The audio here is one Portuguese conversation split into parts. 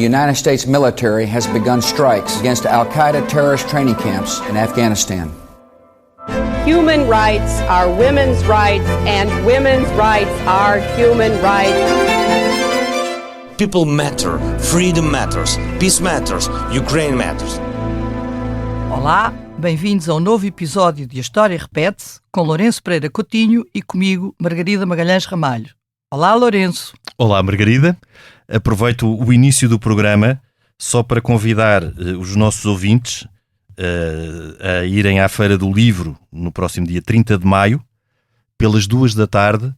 the United States military has begun strikes against Al-Qaeda terrorist training camps in Afghanistan. Human rights are women's rights, and women's rights are human rights. People matter, freedom matters, peace matters, Ukraine matters. Olá, bem-vindos a um novo episódio de A História Repete-se, com Lourenço Pereira Coutinho e comigo, Margarida Magalhães Ramalho. Olá, Lourenço. Olá, Margarida. Aproveito o início do programa só para convidar os nossos ouvintes a irem à Feira do Livro no próximo dia 30 de maio, pelas 2 da tarde.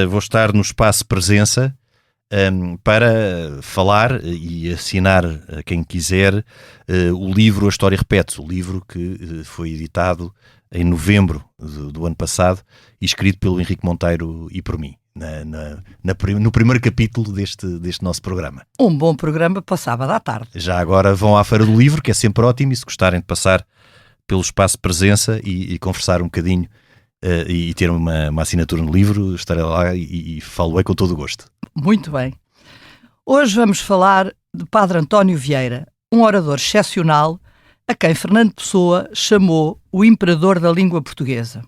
Vou estar no Espaço Presença para falar e assinar a quem quiser o livro A História Repete-se, o livro que foi editado em novembro do ano passado e escrito pelo Henrique Monteiro e por mim, no primeiro capítulo deste nosso programa. Um bom programa para sábado à tarde. Já agora vão à Feira do Livro, que é sempre ótimo, e se gostarem de passar pelo Espaço Presença e conversar um bocadinho e ter uma assinatura no livro, estarei lá e falo-ei com todo o gosto. Muito bem. Hoje vamos falar de Padre António Vieira, um orador excepcional a quem Fernando Pessoa chamou o imperador da língua portuguesa.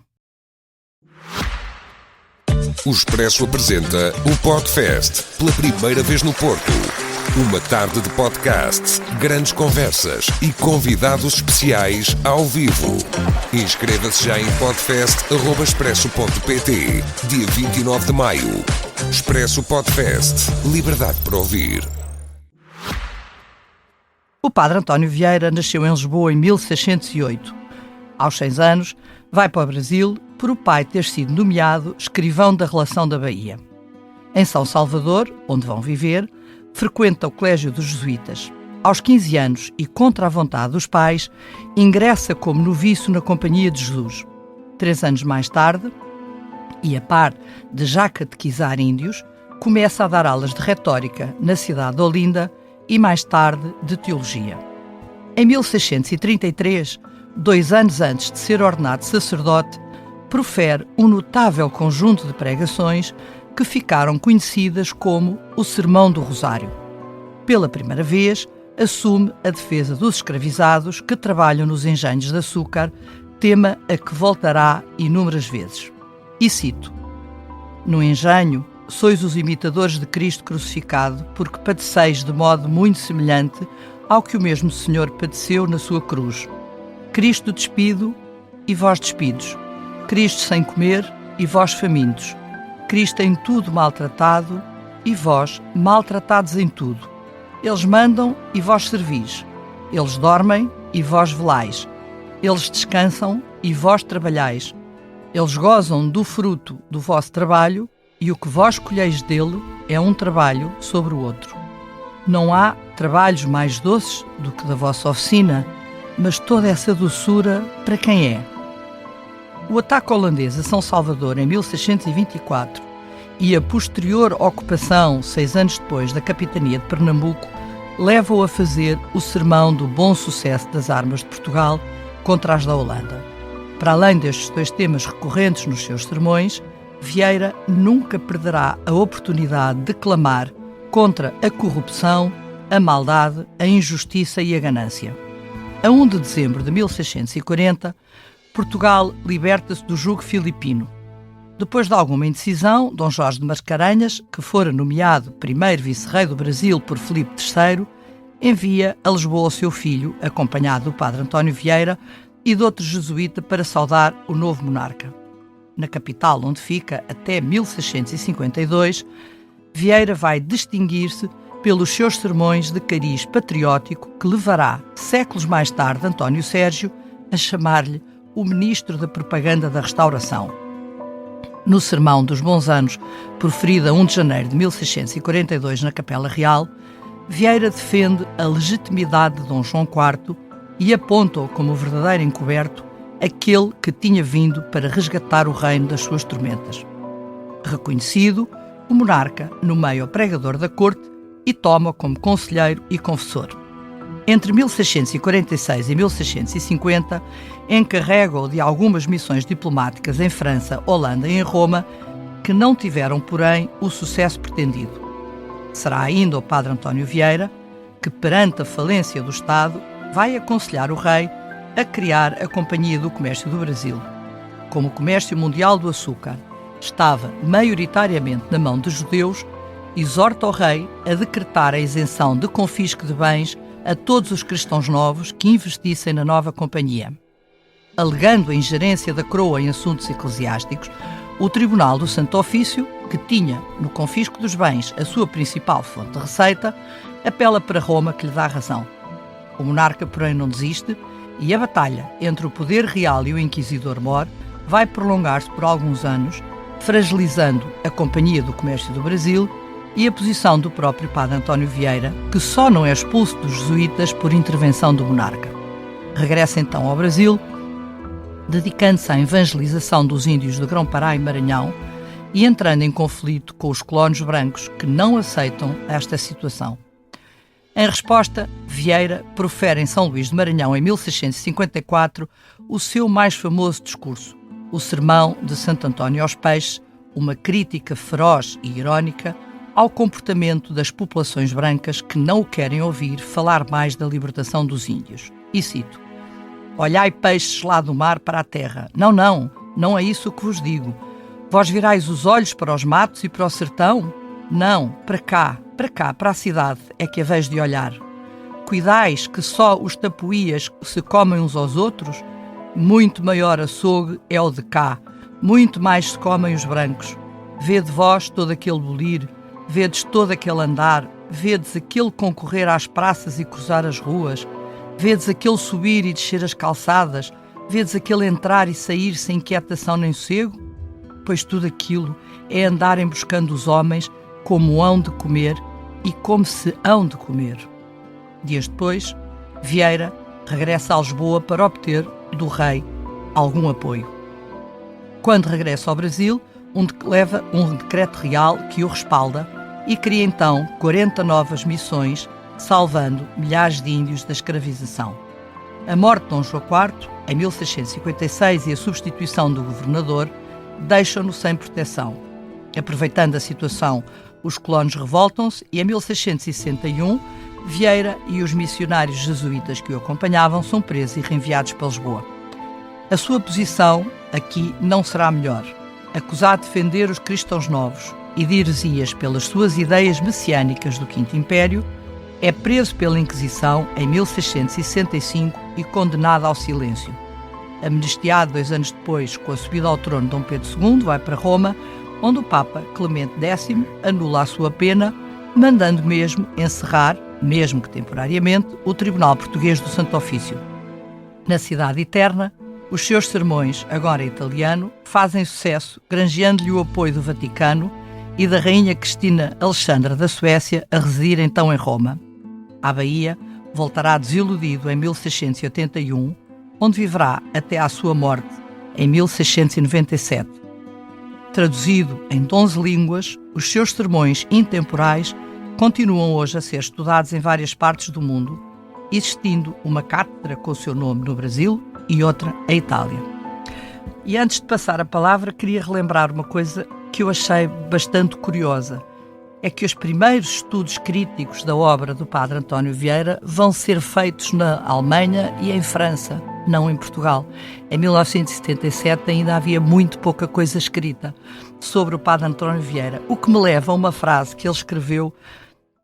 O Expresso apresenta o Podfest, pela primeira vez no Porto. Uma tarde de podcast, grandes conversas e convidados especiais ao vivo. Inscreva-se já em podfest@expresso.pt, dia 29 de maio. Expresso Podfest, liberdade para ouvir. O Padre António Vieira nasceu em Lisboa em 1608. Aos 6 anos, vai para o Brasil por o pai ter sido nomeado escrivão da Relação da Bahia. Em São Salvador, onde vão viver, frequenta o Colégio dos Jesuítas. Aos 15 anos, e contra a vontade dos pais, ingressa como noviço na Companhia de Jesus. 3 anos mais tarde, e a par de já catequizar índios, começa a dar aulas de retórica na cidade de Olinda e mais tarde de teologia. Em 1633, 2 anos antes de ser ordenado sacerdote, profere um notável conjunto de pregações que ficaram conhecidas como o Sermão do Rosário. Pela primeira vez, assume a defesa dos escravizados que trabalham nos engenhos de açúcar, tema a que voltará inúmeras vezes. E cito: "No engenho, sois os imitadores de Cristo crucificado, porque padeceis de modo muito semelhante ao que o mesmo Senhor padeceu na sua cruz. Cristo despido e vós despidos. Cristo sem comer e vós famintos. Cristo em tudo maltratado e vós maltratados em tudo. Eles mandam e vós servis. Eles dormem e vós velais. Eles descansam e vós trabalhais. Eles gozam do fruto do vosso trabalho e o que vós colheis dele é um trabalho sobre o outro. Não há trabalhos mais doces do que da vossa oficina, mas toda essa doçura para quem é?" O ataque holandês a São Salvador em 1624 e a posterior ocupação, 6 anos depois, da capitania de Pernambuco, levam-o a fazer o sermão do bom sucesso das armas de Portugal contra as da Holanda. Para além destes 2 temas recorrentes nos seus sermões, Vieira nunca perderá a oportunidade de clamar contra a corrupção, a maldade, a injustiça e a ganância. A 1 de dezembro de 1640, Portugal liberta-se do jugo filipino. Depois de alguma indecisão, Dom Jorge de Mascarenhas, que fora nomeado primeiro vice-rei do Brasil por Filipe III, envia a Lisboa o seu filho, acompanhado do Padre António Vieira e de outro jesuíta, para saudar o novo monarca. Na capital, onde fica até 1652, Vieira vai distinguir-se pelos seus sermões de cariz patriótico que levará, séculos mais tarde, António Sérgio a chamar-lhe o ministro da propaganda da restauração. No Sermão dos Bons Anos, proferido a 1 de janeiro de 1642 na Capela Real, Vieira defende a legitimidade de Dom João IV e aponta-o como o verdadeiro encoberto, aquele que tinha vindo para resgatar o reino das suas tormentas. Reconhecido, o monarca nomeia o pregador da corte e toma-o como conselheiro e confessor. Entre 1646 e 1650, encarrega-o de algumas missões diplomáticas em França, Holanda e em Roma, que não tiveram, porém, o sucesso pretendido. Será ainda o Padre António Vieira que, perante a falência do Estado, vai aconselhar o rei a criar a Companhia do Comércio do Brasil. Como o comércio mundial do açúcar estava maioritariamente na mão dos judeus, exorta o rei a decretar a isenção de confisco de bens a todos os cristãos novos que investissem na nova companhia. Alegando a ingerência da coroa em assuntos eclesiásticos, o Tribunal do Santo Ofício, que tinha no confisco dos bens a sua principal fonte de receita, apela para Roma, que lhe dá razão. O monarca, porém, não desiste e a batalha entre o poder real e o inquisidor mor vai prolongar-se por alguns anos, fragilizando a Companhia do Comércio do Brasil e a posição do próprio padre António Vieira, que só não é expulso dos jesuítas por intervenção do monarca. Regressa então ao Brasil, dedicando-se à evangelização dos índios de Grão-Pará e Maranhão e entrando em conflito com os colonos brancos que não aceitam esta situação. Em resposta, Vieira profere em São Luís de Maranhão, em 1654, o seu mais famoso discurso, o Sermão de Santo António aos Peixes, uma crítica feroz e irónica ao comportamento das populações brancas que não o querem ouvir falar mais da libertação dos índios. E cito: "Olhai peixes lá do mar para a terra. Não é isso que vos digo. Vós virais os olhos para os matos e para o sertão? Não, para cá, para a cidade é que a vejo de olhar. Cuidais que só os tapuías se comem uns aos outros? Muito maior açougue é o de cá, muito mais se comem os brancos. Vede vós todo aquele bolir, vedes todo aquele andar, vedes aquele concorrer às praças e cruzar as ruas, vedes aquele subir e descer as calçadas, vedes aquele entrar e sair sem inquietação nem sossego? Pois tudo aquilo é andarem buscando os homens como hão de comer e como se hão de comer." Dias depois, Vieira regressa a Lisboa para obter do rei algum apoio. Quando regressa ao Brasil, leva um decreto real que o respalda e cria então 40 novas missões, salvando milhares de índios da escravização. A morte de Dom João IV, em 1656, e a substituição do governador deixam-no sem proteção. Aproveitando a situação, os colonos revoltam-se e, em 1661, Vieira e os missionários jesuítas que o acompanhavam são presos e reenviados para Lisboa. A sua posição aqui não será melhor. Acusado de defender os cristãos novos e de heresias pelas suas ideias messiânicas do Quinto Império, é preso pela Inquisição em 1665 e condenado ao silêncio. Amnistiado 2 anos depois, com a subida ao trono de Dom Pedro II, vai para Roma, onde o Papa Clemente X anula a sua pena, mandando mesmo encerrar, mesmo que temporariamente, o Tribunal Português do Santo Ofício. Na Cidade Eterna, os seus sermões, agora em italiano, fazem sucesso, granjeando-lhe o apoio do Vaticano e da Rainha Cristina Alexandra da Suécia, a residir então em Roma. À Bahia, voltará desiludido em 1681, onde viverá até à sua morte, em 1697. Traduzido em 11 línguas, os seus sermões intemporais continuam hoje a ser estudados em várias partes do mundo, existindo uma cátedra com o seu nome no Brasil e outra em Itália. E antes de passar a palavra, queria relembrar uma coisa que eu achei bastante curiosa. É que os primeiros estudos críticos da obra do padre António Vieira vão ser feitos na Alemanha e em França, não em Portugal. Em 1977 ainda havia muito pouca coisa escrita sobre o padre António Vieira, o que me leva a uma frase que ele escreveu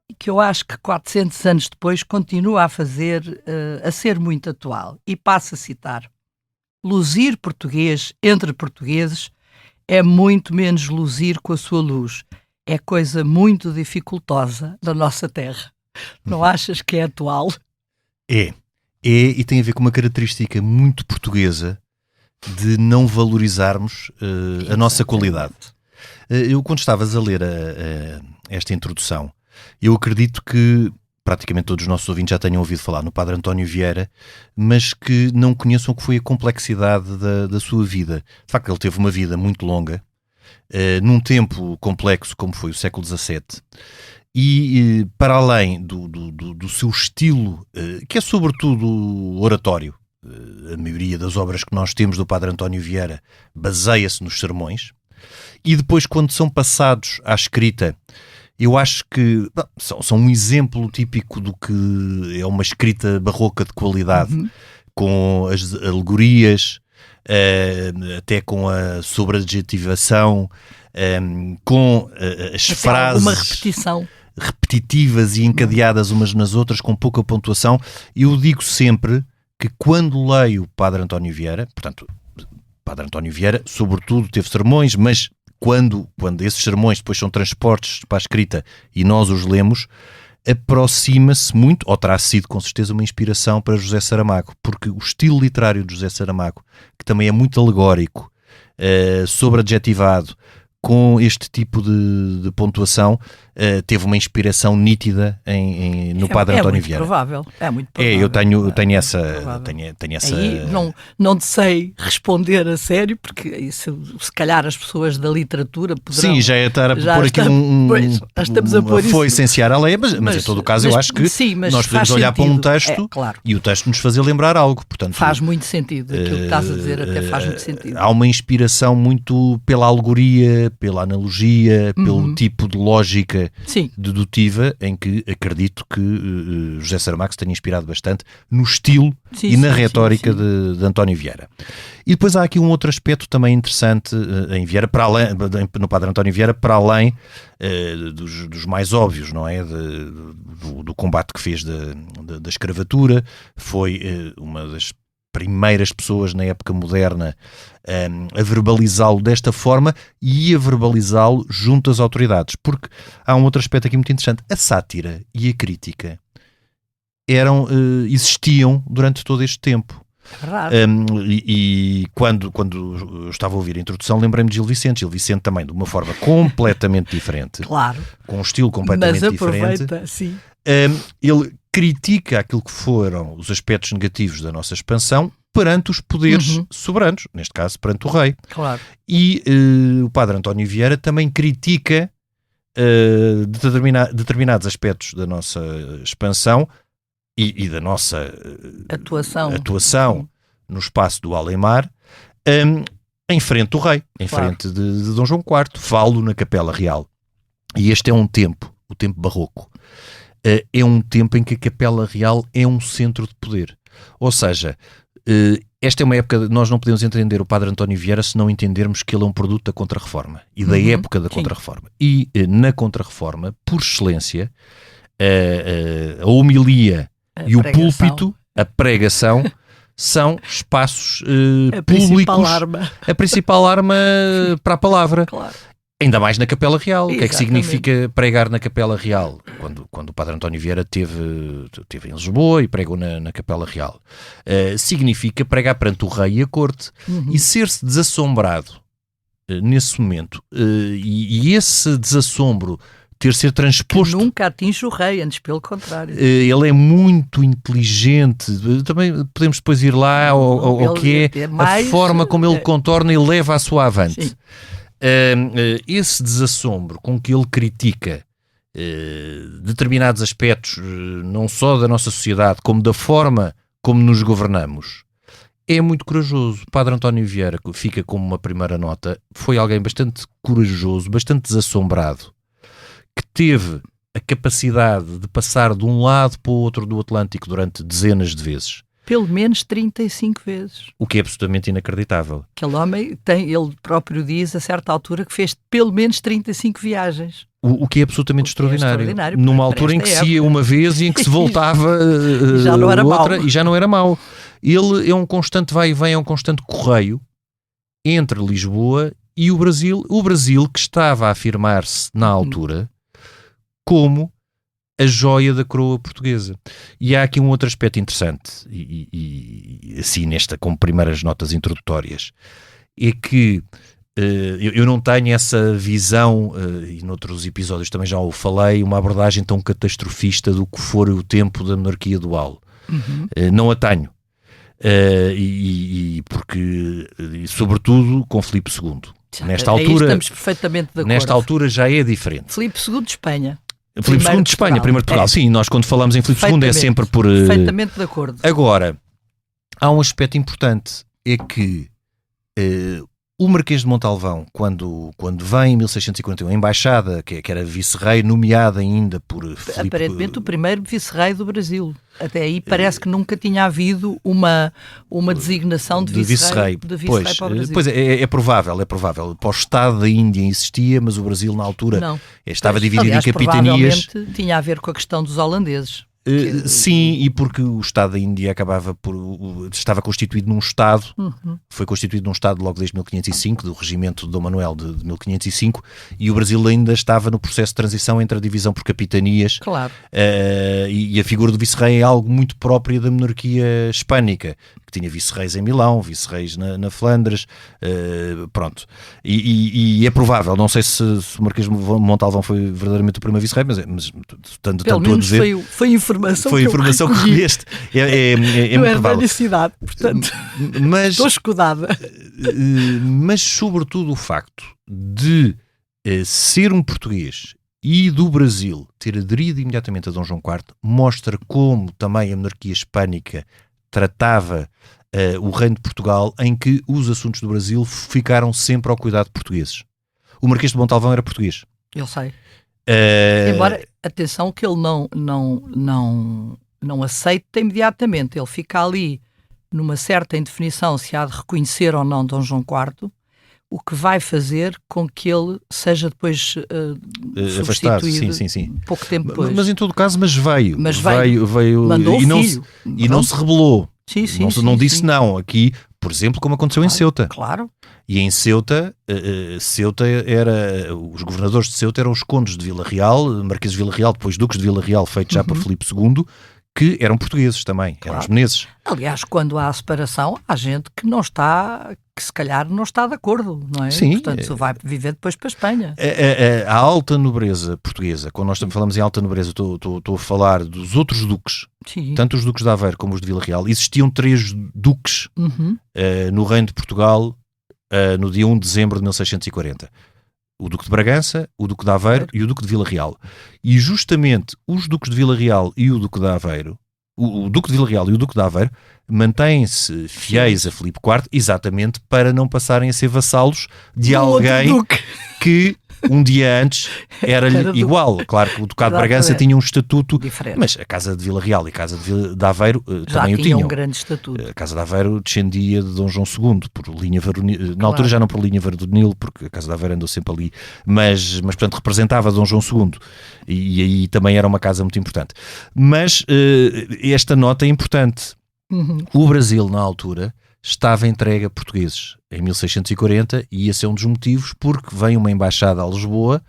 e que eu acho que 400 anos depois continua a ser muito atual. E passo a citar: "Luzir português entre portugueses é muito menos luzir com a sua luz. É coisa muito dificultosa na nossa terra." Não achas que é atual? É, e tem a ver com uma característica muito portuguesa de não valorizarmos a nossa qualidade. Eu, quando estavas a ler esta introdução, eu acredito que praticamente todos os nossos ouvintes já tenham ouvido falar no padre António Vieira, mas que não conheçam o que foi a complexidade da sua vida. De facto, ele teve uma vida muito longa, num tempo complexo como foi o século XVII, e para além do seu estilo, que é sobretudo oratório, a maioria das obras que nós temos do padre António Vieira baseia-se nos sermões, e depois, quando são passados à escrita, eu acho que são um exemplo típico do que é uma escrita barroca de qualidade, com as alegorias, até com a sobreadjetivação, com as frases... Uma repetição. Repetitivas e encadeadas umas nas outras, com pouca pontuação. Eu digo sempre que quando leio Padre António Vieira, portanto, Padre António Vieira, sobretudo, teve sermões, mas quando esses sermões depois são transportes para a escrita e nós os lemos, aproxima-se muito, ou terá sido com certeza uma inspiração para José Saramago, porque o estilo literário de José Saramago, que também é muito alegórico, sobreadjetivado, com este tipo de pontuação, teve uma inspiração nítida no Padre António Vieira. É muito provável. Eu tenho essa... Aí não te sei responder a sério, porque isso, se calhar as pessoas da literatura poderão... Sim, já é estar a pôr aqui estamos a pôr foi essenciar a lei, mas em todo o caso eu acho que nós podemos olhar para um texto e o texto nos fazer lembrar algo. Portanto, faz muito sentido, aquilo que estás a dizer até faz muito sentido. Há uma inspiração muito pela alegoria, pela analogia, pelo tipo de lógica dedutiva, em que acredito que José Saramago se tenha inspirado bastante no estilo e na retórica de António Vieira. E depois há aqui um outro aspecto também interessante em Vieira, para além, no Padre António Vieira, para além dos mais óbvios, não é? Do combate que fez da escravatura. Foi uma das primeiras pessoas na época moderna a verbalizá-lo desta forma e a verbalizá-lo junto às autoridades, porque há um outro aspecto aqui muito interessante. A sátira e a crítica existiam durante todo este tempo. E quando eu estava a ouvir a introdução, lembrei-me de Gil Vicente. Gil Vicente também, de uma forma completamente diferente, com um estilo completamente diferente. Sim. Ele critica aquilo que foram os aspectos negativos da nossa expansão perante os poderes soberanos, neste caso perante o rei. Claro. E o Padre António Vieira também critica determinados aspectos da nossa expansão e da nossa atuação no espaço do além-mar, em frente do rei, em frente de Dom João IV. Falo na Capela Real. E este é um tempo, o tempo barroco. É um tempo em que a Capela Real é um centro de poder. Ou seja, esta é uma época, nós não podemos entender o Padre António Vieira se não entendermos que ele é um produto da Contra-Reforma e da época da Contra-Reforma. E na Contra-Reforma, por excelência, a homilia e o púlpito, a pregação, são espaços públicos. A principal arma para a palavra. Claro. Ainda mais na Capela Real. O que é que significa pregar na Capela Real? Quando o Padre António Vieira esteve em Lisboa e pregou na Capela Real. Significa pregar perante o rei e a corte. E ser-se desassombrado nesse momento. E esse desassombro ser transposto... Que nunca atinge o rei, antes pelo contrário. Ele é muito inteligente. Também podemos depois ir lá ao que é a forma como ele contorna e leva a sua avante. Sim. Esse desassombro com que ele critica determinados aspectos, não só da nossa sociedade, como da forma como nos governamos, é muito corajoso. O Padre António Vieira, que fica como uma primeira nota, foi alguém bastante corajoso, bastante desassombrado, que teve a capacidade de passar de um lado para o outro do Atlântico durante dezenas de vezes. Pelo menos 35 vezes. O que é absolutamente inacreditável. Aquele homem ele próprio diz, a certa altura, que fez pelo menos 35 viagens. O que é absolutamente extraordinário. Numa altura em que se ia uma vez e em que se voltava já não era outra mau. E já não era mau. Ele é um constante vai e vem, é um constante correio entre Lisboa e o Brasil. O Brasil que estava a afirmar-se na altura como a joia da coroa portuguesa. E há aqui um outro aspecto interessante, e assim como primeiras notas introdutórias, é que eu não tenho essa visão, e noutros episódios também já o falei, uma abordagem tão catastrofista do que for o tempo da monarquia dual. Não a tenho. Porque, sobretudo, com Filipe II. Nesta altura, estamos perfeitamente de acordo. Nesta altura já é diferente. Filipe II de Espanha. Filipe II de Espanha, primeiro de Portugal. Sim, nós quando falamos em Filipe II é sempre por... Perfeitamente de acordo. Agora, há um aspecto importante, é que O Marquês de Montalvão, quando vem em 1641, a embaixada, que era vice-rei, nomeada ainda por Filipe... Aparentemente o primeiro vice-rei do Brasil. Até aí parece que nunca tinha havido uma designação de vice-rei para o Brasil. Pois é provável. Para o Estado da Índia existia, mas o Brasil na altura estava dividido em capitanias. Provavelmente tinha a ver com a questão dos holandeses. Sim, e porque o Estado da Índia estava constituído num Estado, foi constituído num Estado logo desde 1505, do regimento de Dom Manuel de 1505, e o Brasil ainda estava no processo de transição entre a divisão por capitanias. Claro. E a figura do vice-rei é algo muito próprio da monarquia hispânica, que tinha vice-reis em Milão, vice-reis na Flandres, pronto. E é provável, não sei se o Marquês de Montalvão foi verdadeiramente o primeiro vice-rei, mas tanto pelo menos a dizer... Foi informação que recolheste. É não muito é provável. da cidade, portanto, estou escudada. Mas sobretudo o facto de ser um português e do Brasil ter aderido imediatamente a Dom João IV mostra como também a monarquia hispânica tratava o reino de Portugal, em que os assuntos do Brasil ficaram sempre ao cuidado de portugueses. O Marquês de Montalvão era português. Eu sei. Embora, atenção, que ele não aceita imediatamente. Ele fica ali numa certa indefinição se há de reconhecer ou não Dom João IV, o que vai fazer com que ele seja depois substituído sim. pouco tempo depois. Mas em todo caso, veio. Mandou e não se rebelou. Não disse sim. Não. Aqui, por exemplo, como aconteceu em Ceuta. Claro. E em Ceuta, os governadores de Ceuta eram os condes de Vila Real, marqueses de Vila Real, depois duques de Vila Real, feito já por Filipe II, que eram portugueses também, eram os menezes. Aliás, quando há separação, há gente que se calhar não está de acordo, não é? Sim. Portanto, vai viver depois para a Espanha. A alta nobreza portuguesa, quando nós falamos em alta nobreza, estou a falar dos outros duques, Sim. tanto os duques de Aveiro como os de Vila Real. Existiam 3 duques no reino de Portugal no dia 1 de dezembro de 1640. O Duque de Bragança, o Duque de Aveiro e o Duque de Vila Real. E justamente os Duques de Vila Real e o Duque de Aveiro, o Duque de Vila Real e o Duque de Aveiro, mantêm-se fiéis a Filipe IV exatamente para não passarem a ser vassalos de alguém que um dia antes era-lhe igual. Claro que o Ducado de Bragança tinha um estatuto diferente, mas a Casa de Vila Real e a Casa de Aveiro também o tinham. Um grande estatuto. A Casa de Aveiro descendia de Dom João II por linha varonil, na altura já não por linha varonil, porque a Casa de Aveiro andou sempre ali, mas portanto representava Dom João II e aí também era uma casa muito importante. Mas esta nota é importante. O Brasil, na altura, estava entregue a portugueses em 1640 e esse é um dos motivos porque vem uma embaixada a Lisboa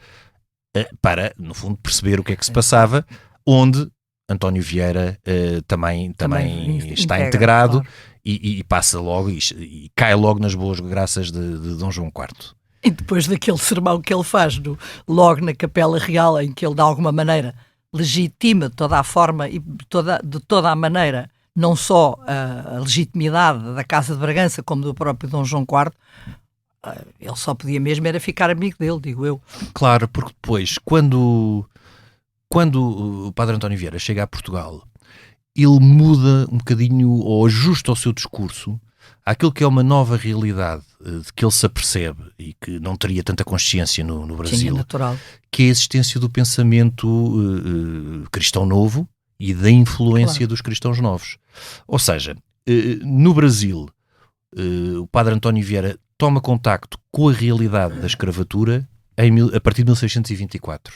para, no fundo, perceber o que é que se passava, onde António Vieira também está integrado, claro. e passa logo e cai logo nas boas graças de Dom João IV. E depois daquele sermão que ele faz logo na Capela Real, em que ele, de alguma maneira, legitima toda a forma e de toda a maneira, não só a legitimidade da Casa de Bragança como do próprio Dom João IV, ele só podia mesmo era ficar amigo dele, digo eu. Claro, porque depois, quando o Padre António Vieira chega a Portugal, ele muda um bocadinho ou ajusta o seu discurso àquilo que é uma nova realidade de que ele se apercebe e que não teria tanta consciência no Brasil, sim, é natural. Que é a existência do pensamento cristão novo e da influência, claro, dos cristãos novos. Ou seja, no Brasil, o Padre António Vieira toma contacto com a realidade da escravatura a partir de 1624,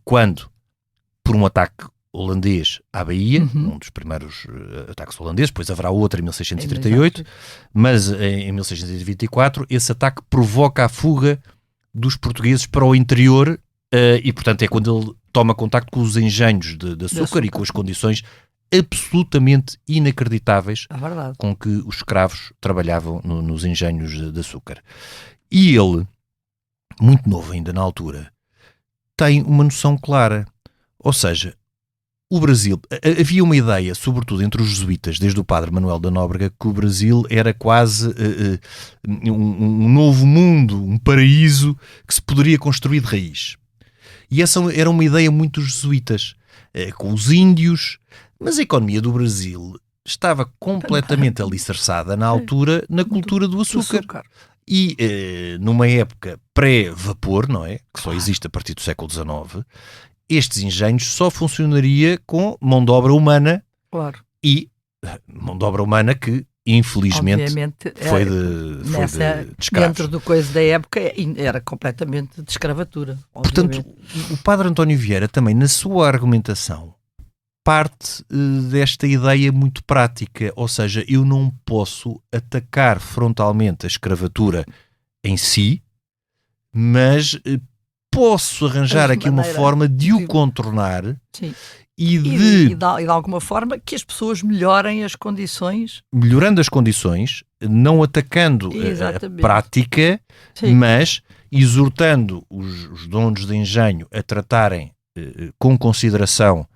quando, por um ataque holandês à Bahia, um dos primeiros ataques holandeses, depois haverá outro em 1638, mas em 1624 esse ataque provoca a fuga dos portugueses para o interior e, portanto, é quando ele toma contacto com os engenhos de açúcar e com as condições absolutamente inacreditáveis com que os escravos trabalhavam nos engenhos de açúcar. E ele, muito novo ainda na altura, tem uma noção clara. Ou seja, o Brasil... Havia uma ideia, sobretudo entre os jesuítas, desde o padre Manuel da Nóbrega, que o Brasil era quase um novo mundo, um paraíso que se poderia construir de raiz. E essa era uma ideia muito dos jesuítas, com os índios, mas a economia do Brasil estava completamente alicerçada na altura na cultura do açúcar. E numa época pré-vapor, não é? Que só existe a partir do século XIX, estes engenhos só funcionaria com mão de obra humana. Claro. E mão de obra humana que, infelizmente, obviamente, foi de escravos. Dentro do coisa da época, era completamente de escravatura. Obviamente. Portanto, o padre António Vieira também, na sua argumentação, parte desta ideia muito prática, ou seja, eu não posso atacar frontalmente a escravatura em si, mas posso arranjar aqui uma forma de o contornar. Sim. E de alguma forma que as pessoas melhorem as condições. Melhorando as condições, não atacando a prática, sim, mas exortando os donos de engenho a tratarem com consideração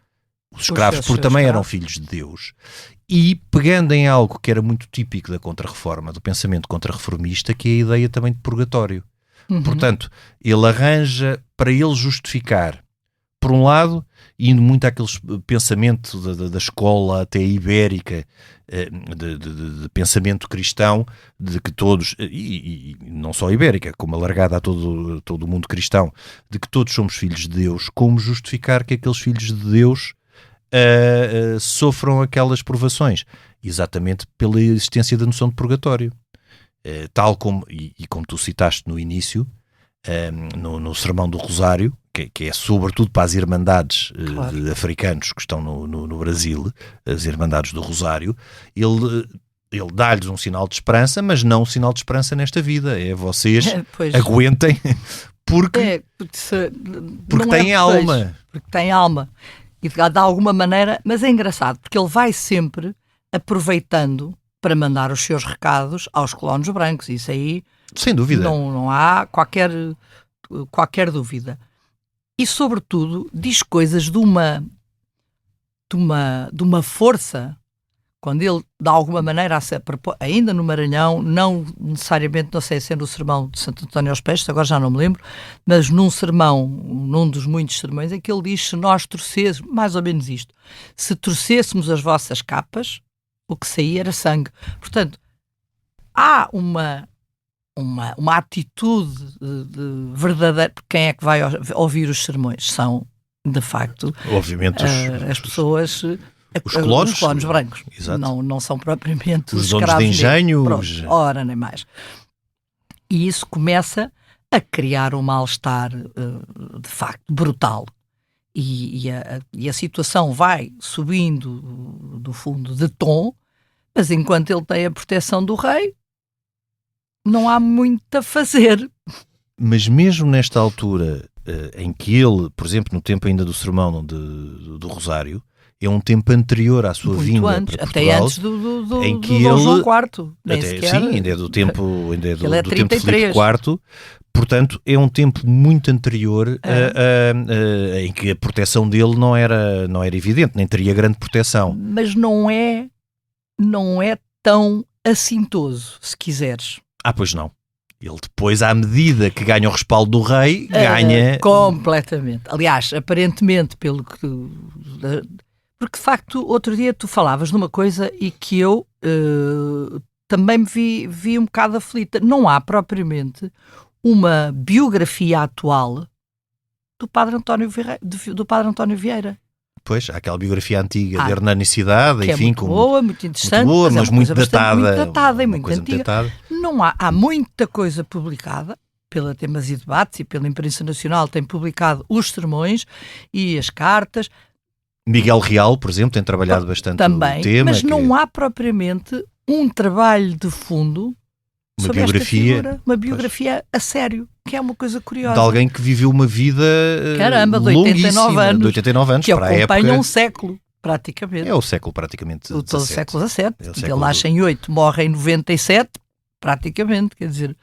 os escravos, porque também eram filhos de Deus, e pegando em algo que era muito típico da Contra-Reforma, do pensamento contra-reformista, que é a ideia também de purgatório. Portanto, ele arranja para ele justificar, por um lado, indo muito àquele pensamento da escola até ibérica, de pensamento cristão, de que todos, e não só ibérica, como alargada a todo o mundo cristão, de que todos somos filhos de Deus, como justificar que aqueles filhos de Deus sofram aquelas provações? Exatamente pela existência da noção de purgatório. Tal como, e como tu citaste no início, no Sermão do Rosário, que é sobretudo para as irmandades de africanos que estão no Brasil, as irmandades do Rosário, ele dá-lhes um sinal de esperança, mas não um sinal de esperança nesta vida. É vocês aguentem, porque têm alma. Porque têm alma. E de alguma maneira, mas é engraçado, porque ele vai sempre aproveitando para mandar os seus recados aos colonos brancos. Isso aí, sem dúvida, não há qualquer dúvida. E, sobretudo, diz coisas de uma força, quando ele, de alguma maneira, ainda no Maranhão, não necessariamente, não sei se é no sermão de Santo António aos Peixes, agora já não me lembro, mas num dos muitos sermões, em que ele diz: se nós torcêssemos, mais ou menos isto, se torcêssemos as vossas capas, o que saía era sangue. Portanto, há uma atitude verdadeira. Quem é que vai ouvir os sermões? São, de facto, obviamente, as pessoas, os colonos brancos. Exato. Não são propriamente os donos de engenho. Ora, nem mais. E isso começa a criar um mal-estar, de facto, brutal. E a situação vai subindo, do fundo, de tom, mas enquanto ele tem a proteção do rei, não há muito a fazer. Mas mesmo nesta altura, em que ele, por exemplo, no tempo ainda do sermão do Rosário, é um tempo anterior à sua muito vinda antes, para Portugal, até antes do em que Dom ele, João IV. Sim, ainda é do tempo, do é tempo de Filipe IV. Portanto, é um tempo muito anterior em que a proteção dele não era evidente, nem teria grande proteção. Mas não é tão assintoso, se quiseres. Pois não. Ele depois, à medida que ganha o respaldo do rei, ganha... Completamente. Aliás, aparentemente, porque de facto, outro dia tu falavas de uma coisa e que eu também me vi um bocado aflita. Não há propriamente uma biografia atual do Padre António Vieira. Pois, há aquela biografia antiga de Hernani Cidade, que enfim, é muito boa, muito interessante, muito boa, mas muito datada. Muito datada e muito antiga. Não há muita coisa publicada pela Temas e Debates, e pela imprensa nacional tem publicado os sermões e as cartas. Miguel Real, por exemplo, tem trabalhado bastante também, o tema. Mas não há propriamente um trabalho de fundo sobre esta figura, uma biografia a sério, que é uma coisa curiosa. De alguém que viveu uma vida de 89 anos, que para a época. acompanha um século, praticamente. É o século praticamente todo o século XVII. É Ele nasce em 8, morre em 97, praticamente, quer dizer...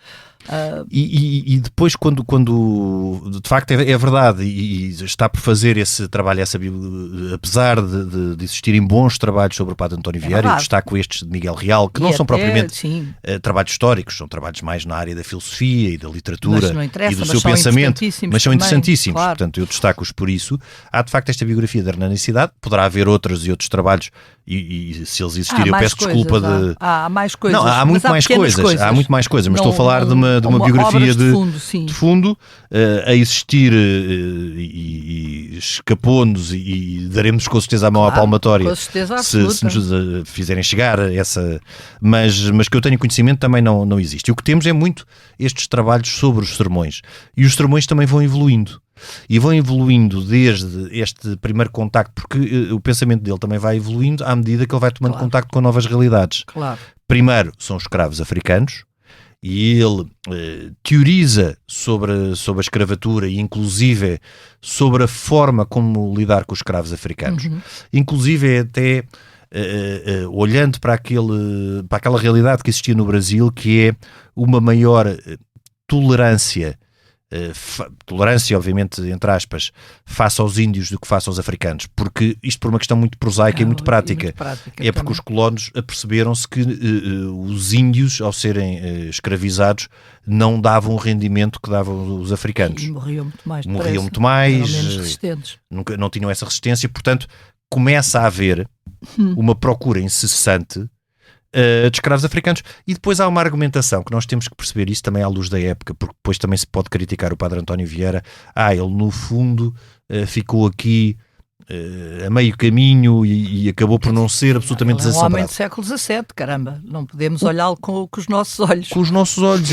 E depois, quando de facto é verdade, e está por fazer esse trabalho, apesar de existirem bons trabalhos sobre o Padre António Vieira, eu destaco estes de Miguel Real, que não são propriamente trabalhos históricos, são trabalhos mais na área da filosofia e da literatura e do seu pensamento, mas são interessantíssimos, claro. Portanto eu destaco-os por isso. Há de facto esta biografia da Hernani Cidade, poderá haver outros e outros trabalhos, e se eles existirem eu peço desculpa há mais coisas. Não, há muito mais coisas, há muito mais coisas, mas estou a falar de uma biografia de fundo a existir, e escapou-nos, e daremos com certeza a mão à palmatória se nos fizerem chegar essa, mas que eu tenho conhecimento também não existe. E o que temos é muito estes trabalhos sobre os sermões, e os sermões também vão evoluindo. E vão evoluindo desde este primeiro contacto, porque o pensamento dele também vai evoluindo à medida que ele vai tomando contacto com novas realidades. Claro. Primeiro são os escravos africanos, e ele teoriza sobre a escravatura e inclusive sobre a forma como lidar com os escravos africanos. Inclusive até olhando para aquela realidade que existia no Brasil, que é uma maior tolerância, obviamente, entre aspas, face aos índios do que face aos africanos, porque isto por uma questão muito prosaica e muito prática. É porque os colonos aperceberam-se que os índios, ao serem escravizados, não davam o rendimento que davam os africanos. E morriam muito mais, eram menos resistentes. Não tinham essa resistência, portanto começa a haver uma procura incessante de escravos africanos. E depois há uma argumentação que nós temos que perceber, isso também à luz da época, porque depois também se pode criticar o Padre António Vieira. Ele no fundo ficou aqui a meio caminho e acabou por não ser absolutamente desassombrado. É um homem do século XVII, caramba, não podemos olhá-lo com os nossos olhos. Com os nossos olhos.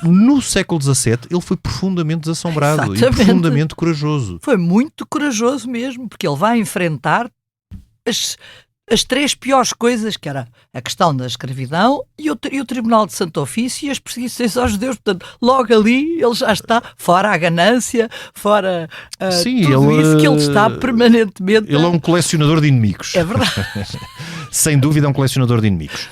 No século XVII ele foi profundamente desassombrado. Exatamente. E profundamente corajoso. Foi muito corajoso mesmo, porque ele vai enfrentar as três piores coisas, que era a questão da escravidão e o Tribunal de Santo Ofício e as perseguições aos judeus. Portanto, logo ali ele já está, fora a ganância, fora tudo isso que ele está permanentemente... Ele é um colecionador de inimigos. É verdade. Sem dúvida é um colecionador de inimigos.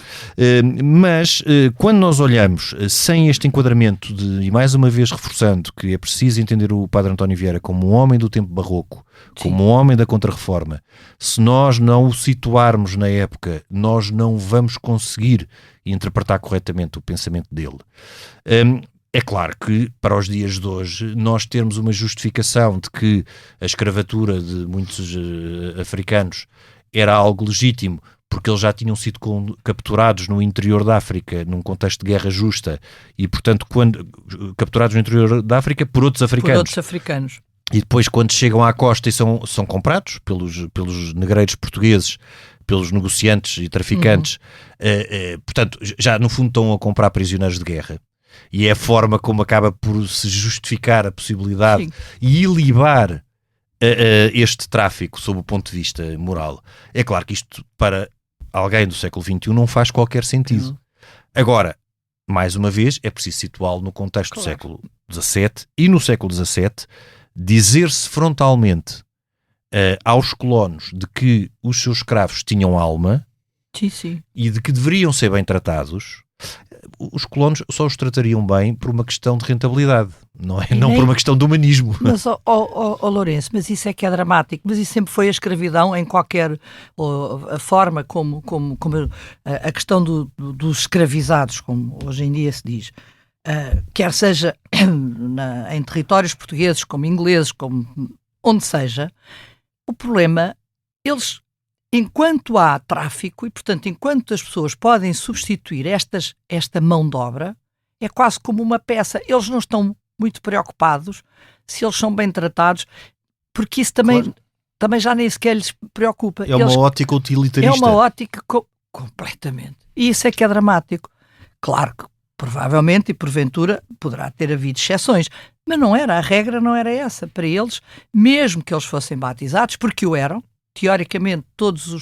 Mas quando nós olhamos sem este enquadramento e mais uma vez reforçando que é preciso entender o Padre António Vieira como um homem do tempo barroco, como um homem da Contra-Reforma, se nós não o situarmos na época, nós não vamos conseguir interpretar corretamente o pensamento dele. É claro que para os dias de hoje nós termos uma justificação de que a escravatura de muitos africanos era algo legítimo, porque eles já tinham sido capturados no interior da África, num contexto de guerra justa, e, portanto, capturados no interior da África por outros africanos. E depois, quando chegam à costa e são comprados pelos negreiros portugueses, pelos negociantes e traficantes, portanto, já no fundo estão a comprar prisioneiros de guerra. E é a forma como acaba por se justificar a possibilidade e ilibar este tráfico sob o ponto de vista moral. É claro que isto, para alguém do século XXI, não faz qualquer sentido. Agora, mais uma vez, é preciso situá-lo no contexto do século XVII, e no século XVII, dizer-se frontalmente aos colonos de que os seus escravos tinham alma e de que deveriam ser bem tratados, os colonos só os tratariam bem por uma questão de rentabilidade, não por uma questão de humanismo. Mas, Lourenço, mas isso é que é dramático, mas isso sempre foi a escravidão em qualquer a forma como a questão dos escravizados, como hoje em dia se diz, quer seja em territórios portugueses, como ingleses, como onde seja, o problema, enquanto há tráfico e, portanto, enquanto as pessoas podem substituir esta mão de obra, é quase como uma peça. Eles não estão muito preocupados se eles são bem tratados, porque isso também já nem sequer lhes preocupa. É uma ótica utilitarista. É uma ótica completamente. E isso é que é dramático. Claro que, provavelmente e porventura, poderá ter havido exceções, mas a regra não era essa. Para eles, mesmo que eles fossem batizados, porque o eram, teoricamente, todos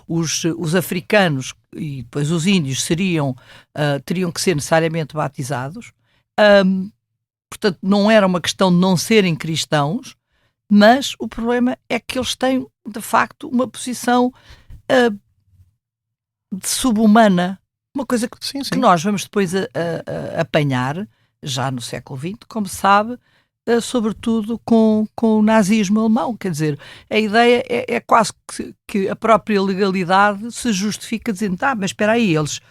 os africanos e depois os índios teriam que ser necessariamente batizados. Portanto, não era uma questão de não serem cristãos, mas o problema é que eles têm, de facto, uma posição subhumana, Uma coisa que, Sim, sim. que nós vamos depois a apanhar, já no século XX, como se sabe, sobretudo com o nazismo alemão. Quer dizer, a ideia é quase que a própria legalidade se justifica dizendo, mas espera aí, eles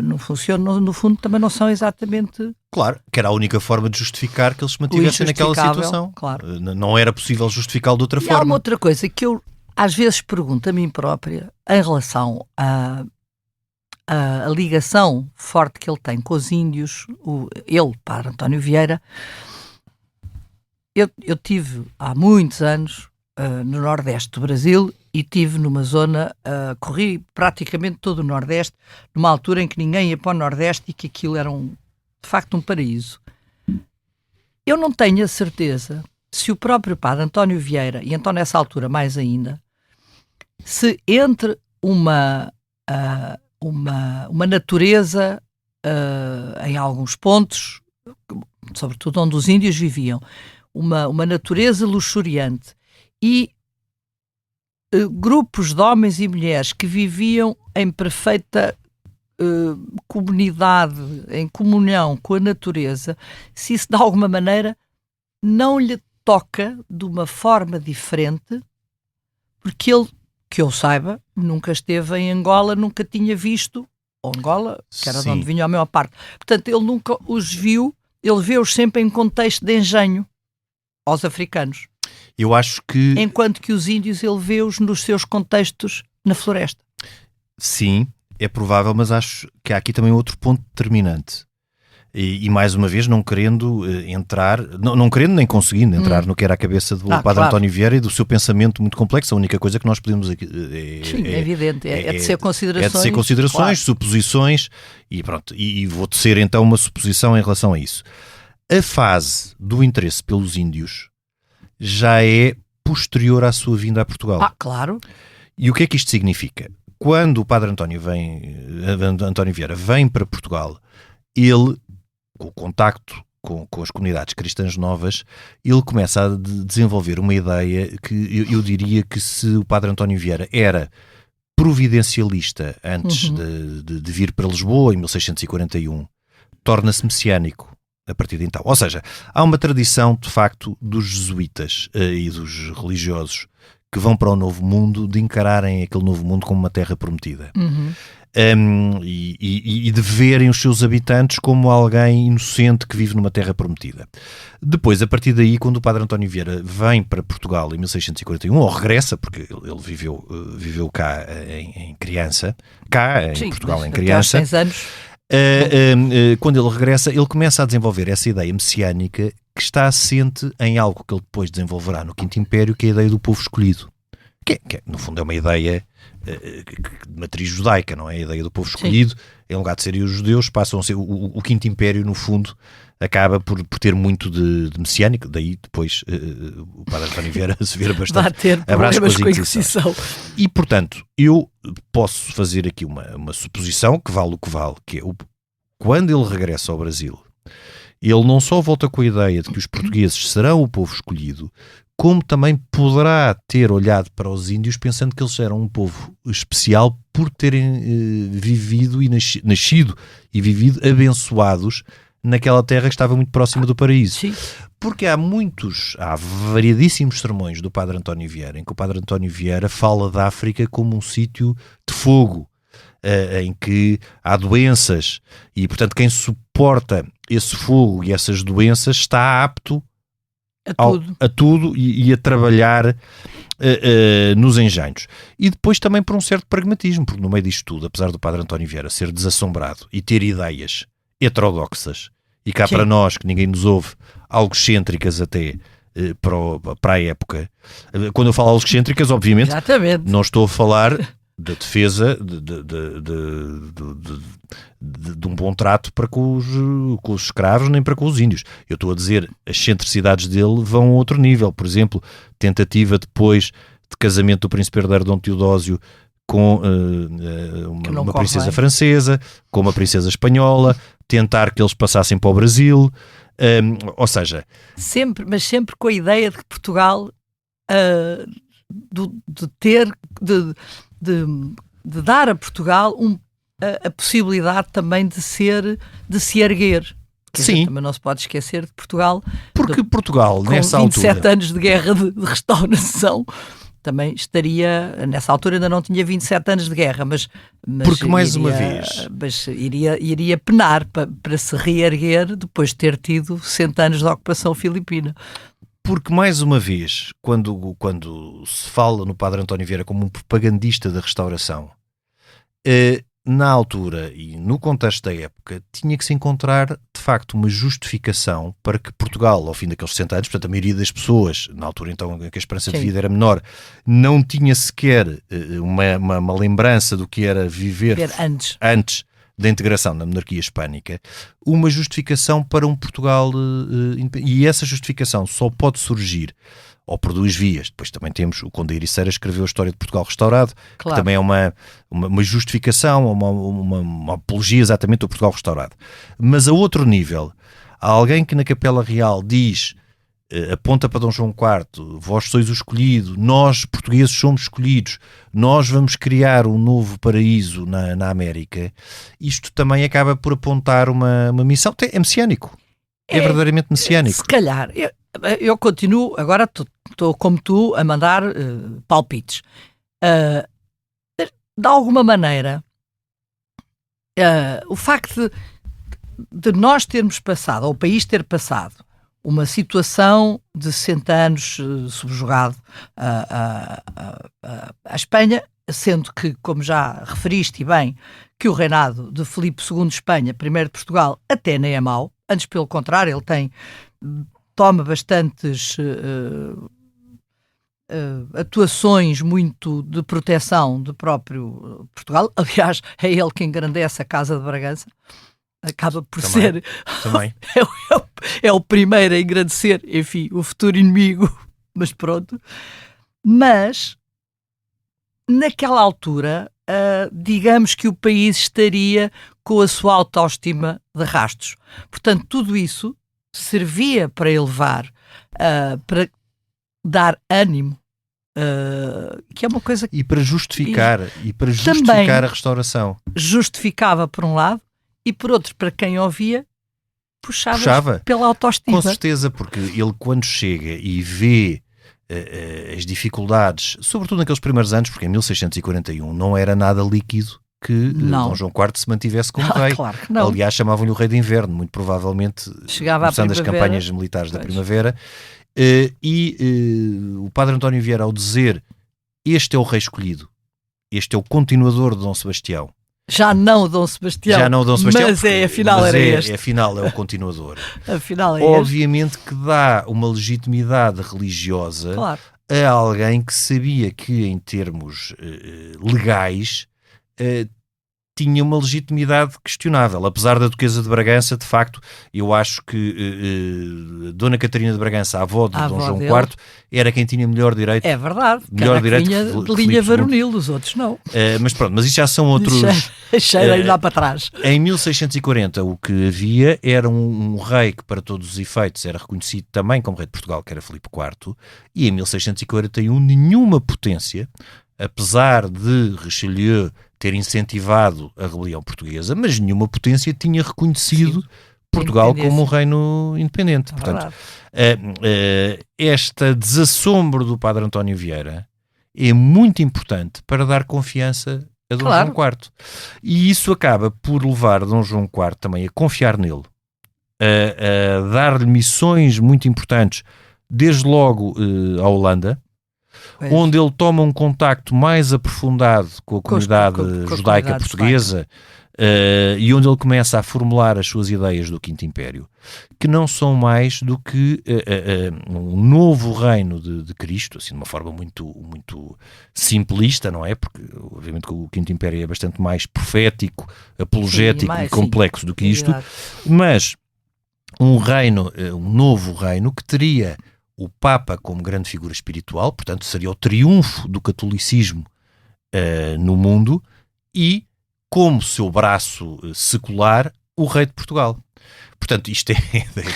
não funcionam, no fundo também não são exatamente... Claro, que era a única forma de justificar que eles se mantivessem naquela situação. Claro. Não era possível justificá-lo de outra E forma. há uma outra coisa que eu às vezes pergunto a mim própria em relação a ligação forte que ele tem com os índios, Padre António Vieira. Eu tive há muitos anos no Nordeste do Brasil e tive numa zona, corri praticamente todo o Nordeste, numa altura em que ninguém ia para o Nordeste e que aquilo era de facto um paraíso. Eu não tenho a certeza se o próprio Padre António Vieira, e então nessa altura mais ainda, se entre uma natureza em alguns pontos, sobretudo onde os índios viviam, uma natureza luxuriante e grupos de homens e mulheres que viviam em perfeita comunidade, em comunhão com a natureza, se isso de alguma maneira não lhe toca de uma forma diferente, porque ele, que eu saiba, nunca esteve em Angola, nunca tinha visto Angola, que era de onde vinha a maior parte. Portanto, ele nunca os viu, ele vê-os sempre em contexto de engenho aos africanos. Eu acho que... Enquanto que os índios ele vê-os nos seus contextos na floresta. Sim, é provável, mas acho que há aqui também outro ponto determinante. E mais uma vez, não querendo entrar, não querendo nem conseguindo entrar no que era a cabeça do Padre claro. António Vieira e do seu pensamento muito complexo, a única coisa que nós podemos aqui é evidente, é de ser considerações. É de ser considerações, claro. Suposições, e pronto, e vou tecer então uma suposição em relação a isso. A fase do interesse pelos índios já é posterior à sua vinda a Portugal. Claro. E o que é que isto significa? Quando o Padre António Vieira vem para Portugal, ele, com o contacto com as comunidades cristãs novas, ele começa a desenvolver uma ideia que eu diria que se o Padre António Vieira era providencialista antes de vir para Lisboa, em 1641, torna-se messiânico a partir de então. Ou seja, há uma tradição, de facto, dos jesuítas e dos religiosos que vão para o Novo Mundo de encararem aquele Novo Mundo como uma terra prometida. E de verem os seus habitantes como alguém inocente que vive numa terra prometida. Depois, a partir daí, quando o Padre António Vieira vem para Portugal em 1641, ou regressa, porque ele viveu cá em criança, em Portugal em criança, aos 6 anos. Quando ele regressa, ele começa a desenvolver essa ideia messiânica que está assente em algo que ele depois desenvolverá no Quinto Império, que é a ideia do povo escolhido. Que no fundo é uma ideia de matriz judaica, não é? A ideia do povo escolhido, em lugar de serem os judeus, passam a ser o Quinto Império, no fundo, acaba por ter muito de messiânico, daí depois o Padre António Vieira se vira bastante vai ter problemas com a Inquisição. E, portanto, eu posso fazer aqui uma suposição, que vale o que vale, que é quando ele regressa ao Brasil, ele não só volta com a ideia de que os portugueses serão o povo escolhido, como também poderá ter olhado para os índios pensando que eles eram um povo especial por terem vivido e nascido e vivido abençoados naquela terra que estava muito próxima do paraíso. Sim. Porque há variadíssimos sermões do Padre António Vieira em que o Padre António Vieira fala da África como um sítio de fogo, em que há doenças e, portanto, quem suporta esse fogo e essas doenças está apto a tudo e a trabalhar nos engenhos. E depois também por um certo pragmatismo, porque no meio disto tudo, apesar do Padre António Vieira ser desassombrado e ter ideias heterodoxas, e cá para nós, que ninguém nos ouve, algo excêntricas até para a época. Quando eu falo algo excêntricas, obviamente, não estou a falar da defesa de um bom trato para com os escravos, nem para com os índios. Eu estou a dizer, as excentricidades dele vão a outro nível. Por exemplo, tentativa depois de casamento do príncipe herdeiro Dom Teodósio com uma princesa francesa, com uma princesa espanhola, tentar que eles passassem para o Brasil, ou seja... Mas sempre com a ideia de que Portugal de dar a Portugal a possibilidade também de se erguer. Sim. Também não se pode esquecer de Portugal. Porque Portugal, com nessa 27 altura... anos de guerra de restauração, também estaria... Nessa altura ainda não tinha 27 anos de guerra, mas porque, mais uma vez... Mas iria penar para se reerguer depois de ter tido 60 anos de ocupação filipina. Porque, mais uma vez, quando se fala no Padre António Vieira como um propagandista da restauração, na altura e no contexto da época, tinha que se encontrar, de facto, uma justificação para que Portugal, ao fim daqueles 60 anos, portanto, a maioria das pessoas, na altura então em que a esperança de vida era menor, não tinha sequer uma lembrança do que era viver antes da integração na monarquia hispânica, uma justificação para um Portugal, e essa justificação só pode surgir ou por duas vias. Depois também temos o Conde Ericeira escreveu a História de Portugal Restaurado, que também é uma justificação, uma apologia exatamente do Portugal Restaurado. Mas a outro nível, há alguém que na Capela Real diz, aponta para Dom João IV, vós sois o escolhido, nós portugueses somos escolhidos, nós vamos criar um novo paraíso na América. Isto também acaba por apontar uma missão, é messiânico, é verdadeiramente messiânico. Se calhar, eu continuo, agora estou como tu a mandar palpites. De alguma maneira, o facto de nós termos passado, ou o país ter passado, uma situação de 60 anos subjugado à Espanha, sendo que, como já referiste bem, que o reinado de Filipe II de Espanha, primeiro de Portugal, até nem é mau, antes pelo contrário, ele toma bastantes atuações muito de proteção do próprio Portugal. Aliás, é ele que engrandece a Casa de Bragança. Acaba por ser é o primeiro a engrandecer, enfim, o futuro inimigo, mas pronto. Mas naquela altura, digamos que o país estaria com a sua autoestima de rastos. Portanto, tudo isso servia para elevar, para dar que é uma coisa que... E para justificar a restauração. Justificava por um lado, e por outro, para quem ouvia, puxava pela autoestima. Com certeza, porque ele quando chega e vê as dificuldades, sobretudo naqueles primeiros anos, porque em 1641 não era nada líquido que Dom João IV se mantivesse como rei. Claro que não. Aliás, chamavam-lhe o rei de inverno, muito provavelmente começando as campanhas militares da primavera. O Padre António Vieira, ao dizer este é o rei escolhido, este é o continuador de Dom Sebastião, já não Dom Sebastião, mas afinal é o continuador. Afinal Obviamente que dá uma legitimidade religiosa a alguém que sabia que em termos legais tinha uma legitimidade questionável, apesar da Duquesa de Bragança. De facto, eu acho que Dona Catarina de Bragança, a avó de Dom João IV, era quem tinha melhor direito. É verdade, melhor direito de linha varonil, os outros não. Mas pronto, mas isso já são outros... Cheira ainda para trás. Em 1640 o que havia era um rei que para todos os efeitos era reconhecido também como rei de Portugal, que era Filipe IV, e em 1641 nenhuma potência, apesar de Richelieu ter incentivado a rebelião portuguesa, mas nenhuma potência tinha reconhecido Portugal como um reino independente. Portanto, este desassombro do Padre António Vieira é muito importante para dar confiança a Dom João IV. E isso acaba por levar Dom João IV também a confiar nele, a dar-lhe missões muito importantes, desde logo à Holanda, onde ele toma um contacto mais aprofundado com a comunidade judaica portuguesa, e onde ele começa a formular as suas ideias do Quinto Império, que não são mais do que um novo reino de Cristo, assim de uma forma muito simplista, não é? Porque obviamente o Quinto Império é bastante mais profético, apologético e complexo do que isto, mas um novo reino que teria o Papa como grande figura espiritual, portanto seria o triunfo do catolicismo no mundo, e como seu braço secular, o rei de Portugal. Portanto, isto é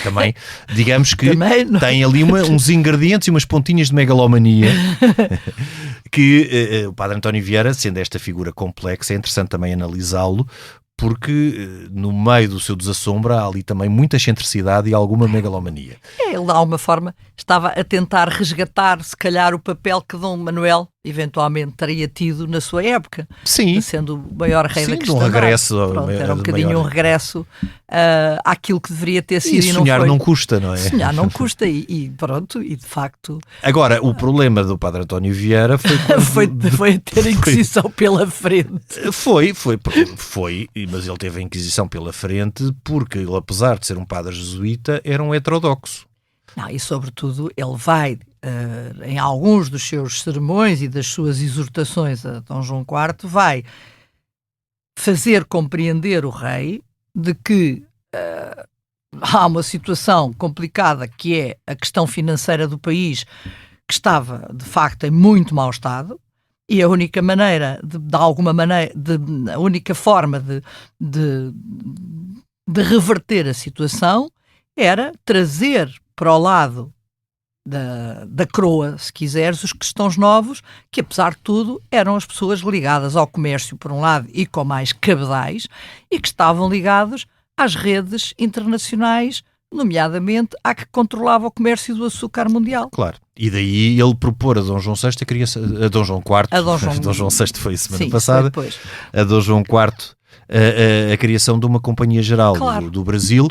também, digamos que Também não. tem ali uns ingredientes e umas pontinhas de megalomania que o Padre António Vieira, sendo esta figura complexa, é interessante também analisá-lo, porque no meio do seu desassombro há ali também muita excentricidade e alguma megalomania. Ele, de alguma forma, estava a tentar resgatar, se calhar, o papel que Dom Manuel eventualmente teria tido na sua época. Sim. Sendo o maior rei da Sim, de um cristandade. regresso. Pronto, era um bocadinho um regresso àquilo que deveria ter sido. E sonhar não custa, não é? Sonhar não custa e pronto, e de facto... Agora, o problema do Padre António Vieira foi... foi ter a Inquisição pela frente. Foi, mas ele teve a Inquisição pela frente porque ele, apesar de ser um padre jesuíta, era um heterodoxo. Não, e sobretudo ele vai, em alguns dos seus sermões e das suas exortações a Dom João IV, vai fazer compreender o rei de que há uma situação complicada que é a questão financeira do país, que estava de facto em muito mau estado, e a única maneira, a única forma de reverter a situação era trazer para o lado da coroa, se quiseres, os cristãos novos, que apesar de tudo eram as pessoas ligadas ao comércio por um lado e com mais cabedais, e que estavam ligados às redes internacionais, nomeadamente à que controlava o comércio do açúcar mundial. Claro. E daí ele propor a Dom João VI a Dom João IV, Dom João VI foi semana Sim, passada, a Dom João IV a criação de uma companhia geral do Brasil,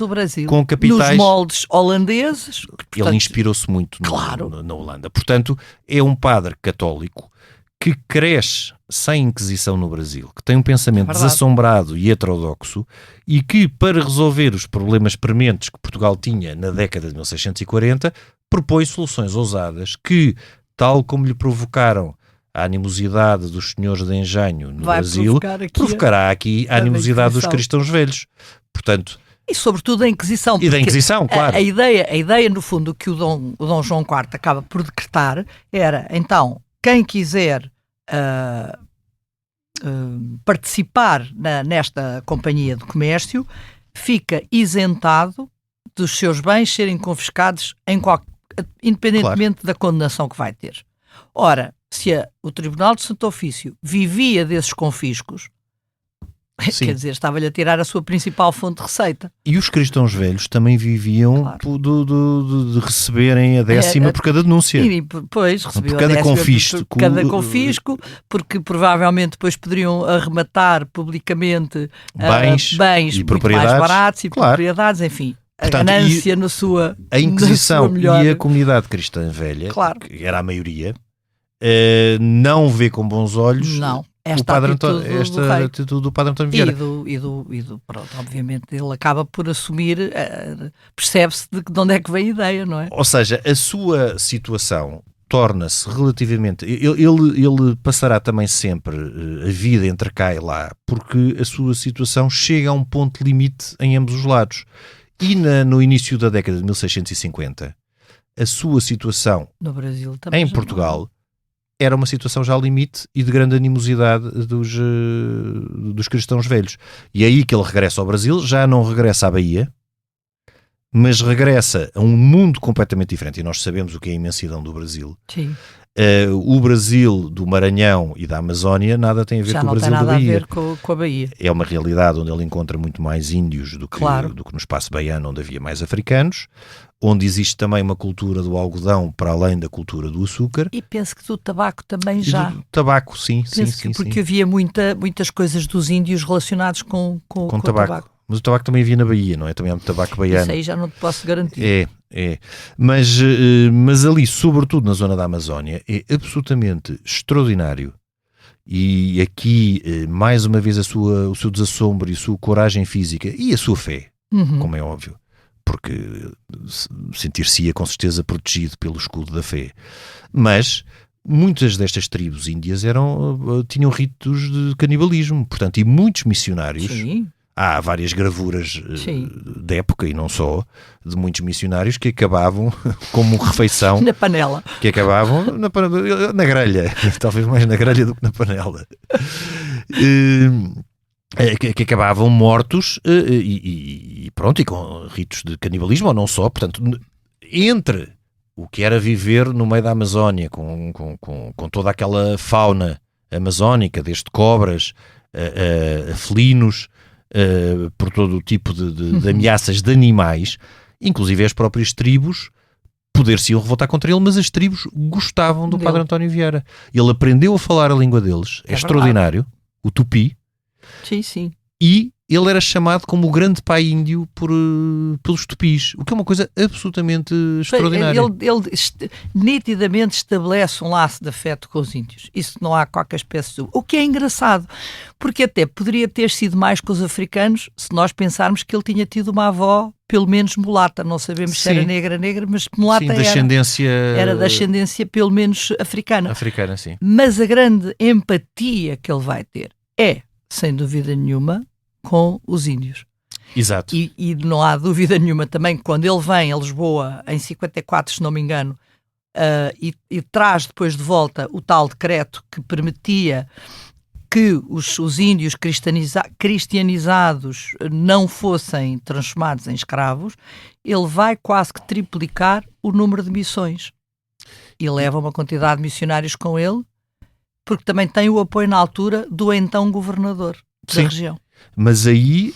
com capitais... Nos moldes holandeses. Portanto, ele inspirou-se muito na Holanda. Portanto, é um padre católico que cresce sem Inquisição no Brasil, que tem um pensamento desassombrado e heterodoxo e que, para resolver os problemas prementes que Portugal tinha na década de 1640, propõe soluções ousadas que, tal como lhe provocaram a animosidade dos senhores de engenho no Brasil, provocará aqui a animosidade dos cristãos velhos. Portanto, e sobretudo a Inquisição. E da Inquisição, claro. A ideia, no fundo, que o Dom João IV acaba por decretar era, então, quem quiser participar nesta companhia de comércio fica isentado dos seus bens serem confiscados independentemente da condenação que vai ter. Ora, se o Tribunal de Santo Ofício vivia desses confiscos, quer dizer, estava-lhe a tirar a sua principal fonte de receita. E os cristãos velhos também viviam de receberem a décima por cada denúncia. E depois recebiam por cada confisco. Por cada confisco, porque provavelmente depois poderiam arrematar publicamente bens e muito mais baratos e propriedades, enfim. Portanto, a ganância na sua a Inquisição melhor... e a comunidade cristã velha, que era a maioria, não vê com bons olhos esta atitude do Padre António Vieira. Pronto, obviamente ele acaba por assumir, percebe-se de onde é que vem a ideia, não é? Ou seja, a sua situação torna-se relativamente... Ele passará também sempre a vida entre cá e lá, porque a sua situação chega a um ponto limite em ambos os lados. E no início da década de 1650, a sua situação no Brasil, também em Portugal era uma situação já ao limite e de grande animosidade dos cristãos velhos. E é aí que ele regressa ao Brasil, já não regressa à Bahia, mas regressa a um mundo completamente diferente. E nós sabemos o que é a imensidão do Brasil. Sim. O Brasil do Maranhão e da Amazónia nada tem a ver com o Brasil da Bahia. Já não tem nada a ver com a Bahia. É uma realidade onde ele encontra muito mais índios do que no espaço baiano, onde havia mais africanos, onde existe também uma cultura do algodão para além da cultura do açúcar. E penso que do tabaco também já. Do tabaco, sim. Porque havia muitas coisas dos índios relacionados com o tabaco. Mas o tabaco também havia na Bahia, não é? Também há tabaco baiano. Isso aí já não te posso garantir. É. Mas ali, sobretudo na zona da Amazónia, é absolutamente extraordinário. E aqui, mais uma vez, o seu desassombro e a sua coragem física e a sua fé, como é óbvio. Porque sentir-se-ia com certeza protegido pelo escudo da fé. Mas muitas destas tribos índias tinham ritos de canibalismo. Portanto, e muitos missionários... Sim. Há várias gravuras da época, e não só, de muitos missionários que acabavam como refeição... na panela. Que acabavam na grelha. Talvez mais na grelha do que na panela. que acabavam mortos e pronto, e com ritos de canibalismo ou não só. Portanto, entre o que era viver no meio da Amazónia com toda aquela fauna amazónica, desde cobras a felinos, por todo o tipo de ameaças de animais, inclusive as próprias tribos poder-se-iam revoltar contra ele, mas as tribos gostavam do Padre António Vieira. Ele aprendeu a falar a língua deles, é extraordinário, o tupi. Sim, sim. E ele era chamado como o grande pai índio pelos tupis, o que é uma coisa absolutamente extraordinária. Ele nitidamente estabelece um laço de afeto com os índios. Isso não há qualquer espécie de... O que é engraçado, porque até poderia ter sido mais com os africanos se nós pensarmos que ele tinha tido uma avó pelo menos mulata. Não sabemos se era negra, mas mulata era da ascendência pelo menos africana. Africana, sim. Mas a grande empatia que ele vai ter é, sem dúvida nenhuma, com os índios. Exato. E não há dúvida nenhuma também que quando ele vem a Lisboa em 54, se não me engano, e traz depois de volta o tal decreto que permitia que os índios cristianizados não fossem transformados em escravos, ele vai quase que triplicar o número de missões. E leva uma quantidade de missionários com ele, porque também tem o apoio na altura do então governador da região. Mas aí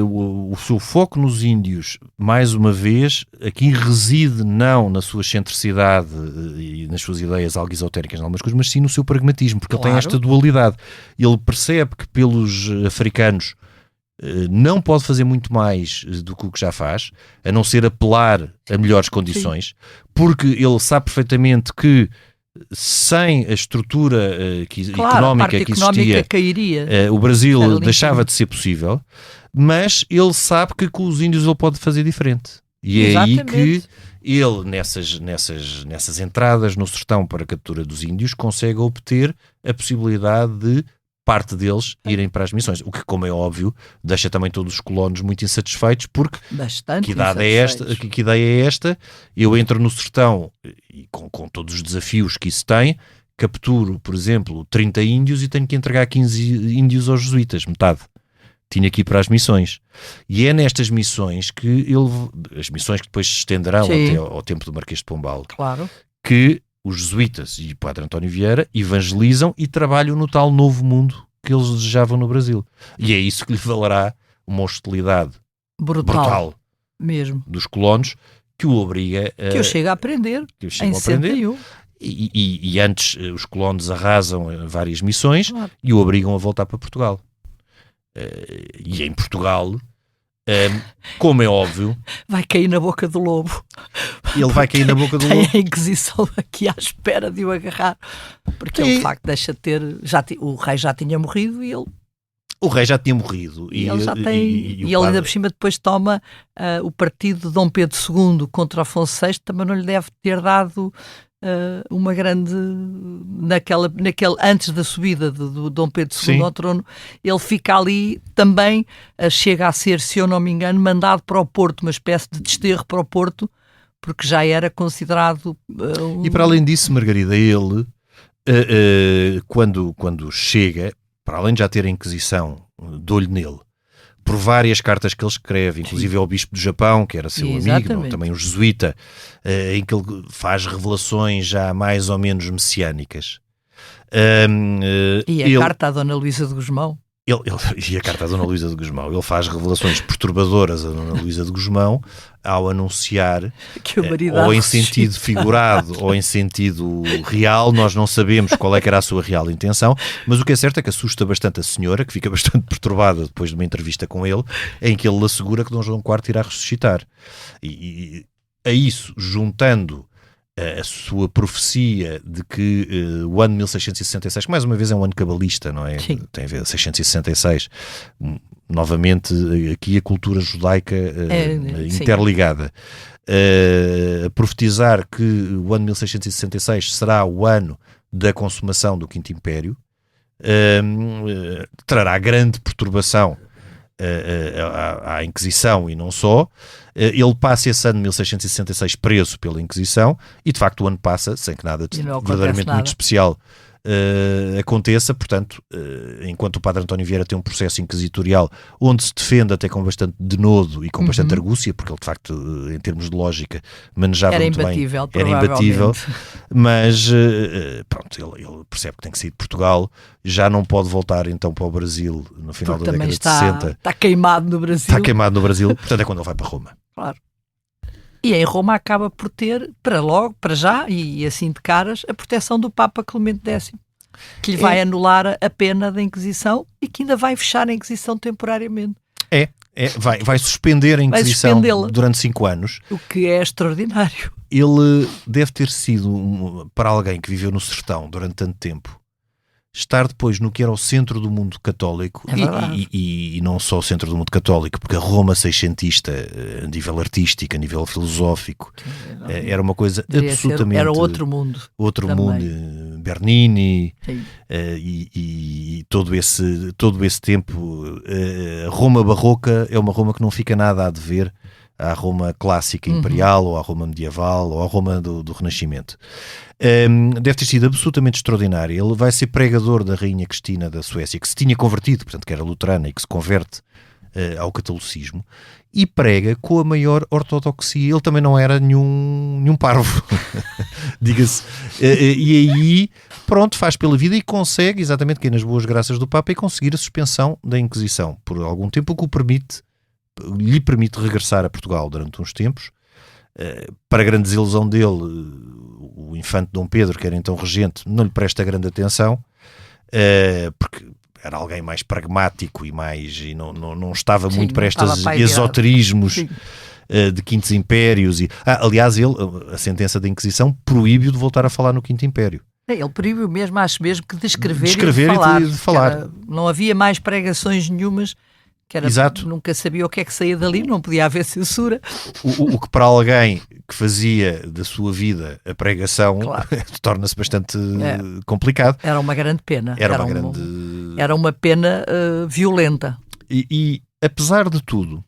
o seu foco nos índios, mais uma vez, aqui reside não na sua excentricidade e nas suas ideias algo esotéricas em algumas coisas, mas sim no seu pragmatismo, porque ele tem esta dualidade. Ele percebe que pelos africanos não pode fazer muito mais do que o que já faz, a não ser apelar a melhores condições, porque ele sabe perfeitamente que sem a estrutura económica que existia, cairia. O Brasil deixava de ser possível, mas ele sabe que com os índios ele pode fazer diferente. E é aí que ele, nessas entradas no sertão para a captura dos índios, consegue obter a possibilidade de parte deles irem para as missões. O que, como é óbvio, deixa também todos os colonos muito insatisfeitos, porque que ideia é esta? Eu entro no sertão e com todos os desafios que isso tem, capturo, por exemplo, 30 índios e tenho que entregar 15 índios aos jesuítas, metade. Tinha que ir para as missões. E é nestas missões que as missões que depois se estenderão até ao tempo do Marquês de Pombal, que os jesuítas e o Padre António Vieira evangelizam e trabalham no tal novo mundo que eles desejavam no Brasil. E é isso que lhe valerá uma hostilidade brutal mesmo dos colonos, que o obriga a... Que eu chego a aprender em 61. E antes os colonos arrasam várias missões e o obrigam a voltar para Portugal. E em Portugal... como é óbvio, vai cair na boca do lobo. Ele vai cair na boca do lobo. Tem a Inquisição aqui à espera de o agarrar, porque ele de facto deixa de ter. O rei já tinha morrido e ele. O rei já tinha morrido. E ele já tem. E ele ainda por cima depois toma o partido de Dom Pedro II contra Afonso VI, também não lhe deve ter dado. Uma grande naquele antes da subida do Dom Pedro II ao trono, ele fica ali também, chega a ser, se eu não me engano, mandado para o Porto, uma espécie de desterro para o Porto, porque já era considerado E para além disso, Margarida, ele quando chega, para além de já ter a Inquisição de olho nele, por várias cartas que ele escreve, inclusive ao Bispo do Japão, que era seu amigo, também um jesuíta, em que ele faz revelações já mais ou menos messiânicas. E a carta à Dona Luísa de Gusmão? E a carta à Dona Luísa de Gusmão. Ele faz revelações perturbadoras a Dona Luísa de Gusmão ao anunciar, que o marido ou em sentido figurado ou em sentido real, nós não sabemos qual é que era a sua real intenção, mas o que é certo é que assusta bastante a senhora, que fica bastante perturbada depois de uma entrevista com ele, em que ele lhe assegura que Dom João IV irá ressuscitar. E a isso, juntando a sua profecia de que o ano 1666, que mais uma vez é um ano cabalista, não é? Sim. Tem a ver 666, novamente aqui a cultura judaica interligada, a profetizar que o ano 1666 será o ano da consumação do Quinto Império, trará grande perturbação à Inquisição e não só. Ele passa esse ano de 1666 preso pela Inquisição e de facto o ano passa sem que nada verdadeiramente muito especial aconteça. Portanto, enquanto o padre António Vieira tem um processo inquisitorial onde se defende até com bastante denodo e com bastante argúcia, porque ele de facto, em termos de lógica, manejava era muito imbatível, bem, era imbatível, provavelmente. mas pronto, ele percebe que tem que sair de Portugal, já não pode voltar então para o Brasil no final Porque da também década de 60. está queimado no Brasil. Está queimado no Brasil, portanto é quando ele vai para Roma. Claro. E em Roma acaba por ter, para já, e assim de caras, a proteção do Papa Clemente X, que lhe vai anular a pena da Inquisição e que ainda vai fechar a Inquisição temporariamente. Vai suspender a Inquisição durante 5 anos. O que é extraordinário. Ele deve ter sido, para alguém que viveu no sertão durante tanto tempo, estar depois no que era o centro do mundo católico, e não só o centro do mundo católico, porque a Roma seiscentista, a nível artístico, a nível filosófico, era uma coisa absolutamente... Era outro mundo. Outro também. Mundo, Bernini, e todo esse tempo. A Roma barroca é uma Roma que não fica nada a dever à Roma clássica imperial, ou à Roma medieval, ou à Roma do Renascimento. Deve ter sido absolutamente extraordinário. Ele vai ser pregador da Rainha Cristina da Suécia, que se tinha convertido, portanto que era luterana, e que se converte ao catolicismo, e prega com a maior ortodoxia. Ele também não era nenhum parvo, diga-se. E aí, pronto, faz pela vida e consegue, exatamente, cair nas boas graças do Papa e conseguir a suspensão da Inquisição por algum tempo, o que lhe permite regressar a Portugal durante uns tempos. Para grande desilusão dele, o infante Dom Pedro, que era então regente, não lhe presta grande atenção, porque era alguém mais pragmático e não estava muito para estes esoterismos de quintos impérios. Aliás, a sentença da Inquisição proíbe-o de voltar a falar no Quinto Império. Ele proíbe mesmo, acho mesmo que de escrever e de falar. Não havia mais pregações nenhumas. Exato. Nunca sabia o que é que saía dali, não podia haver censura. O que para alguém que fazia da sua vida a pregação, claro, torna-se bastante complicado. Era uma grande pena. Era uma pena violenta. E apesar de tudo,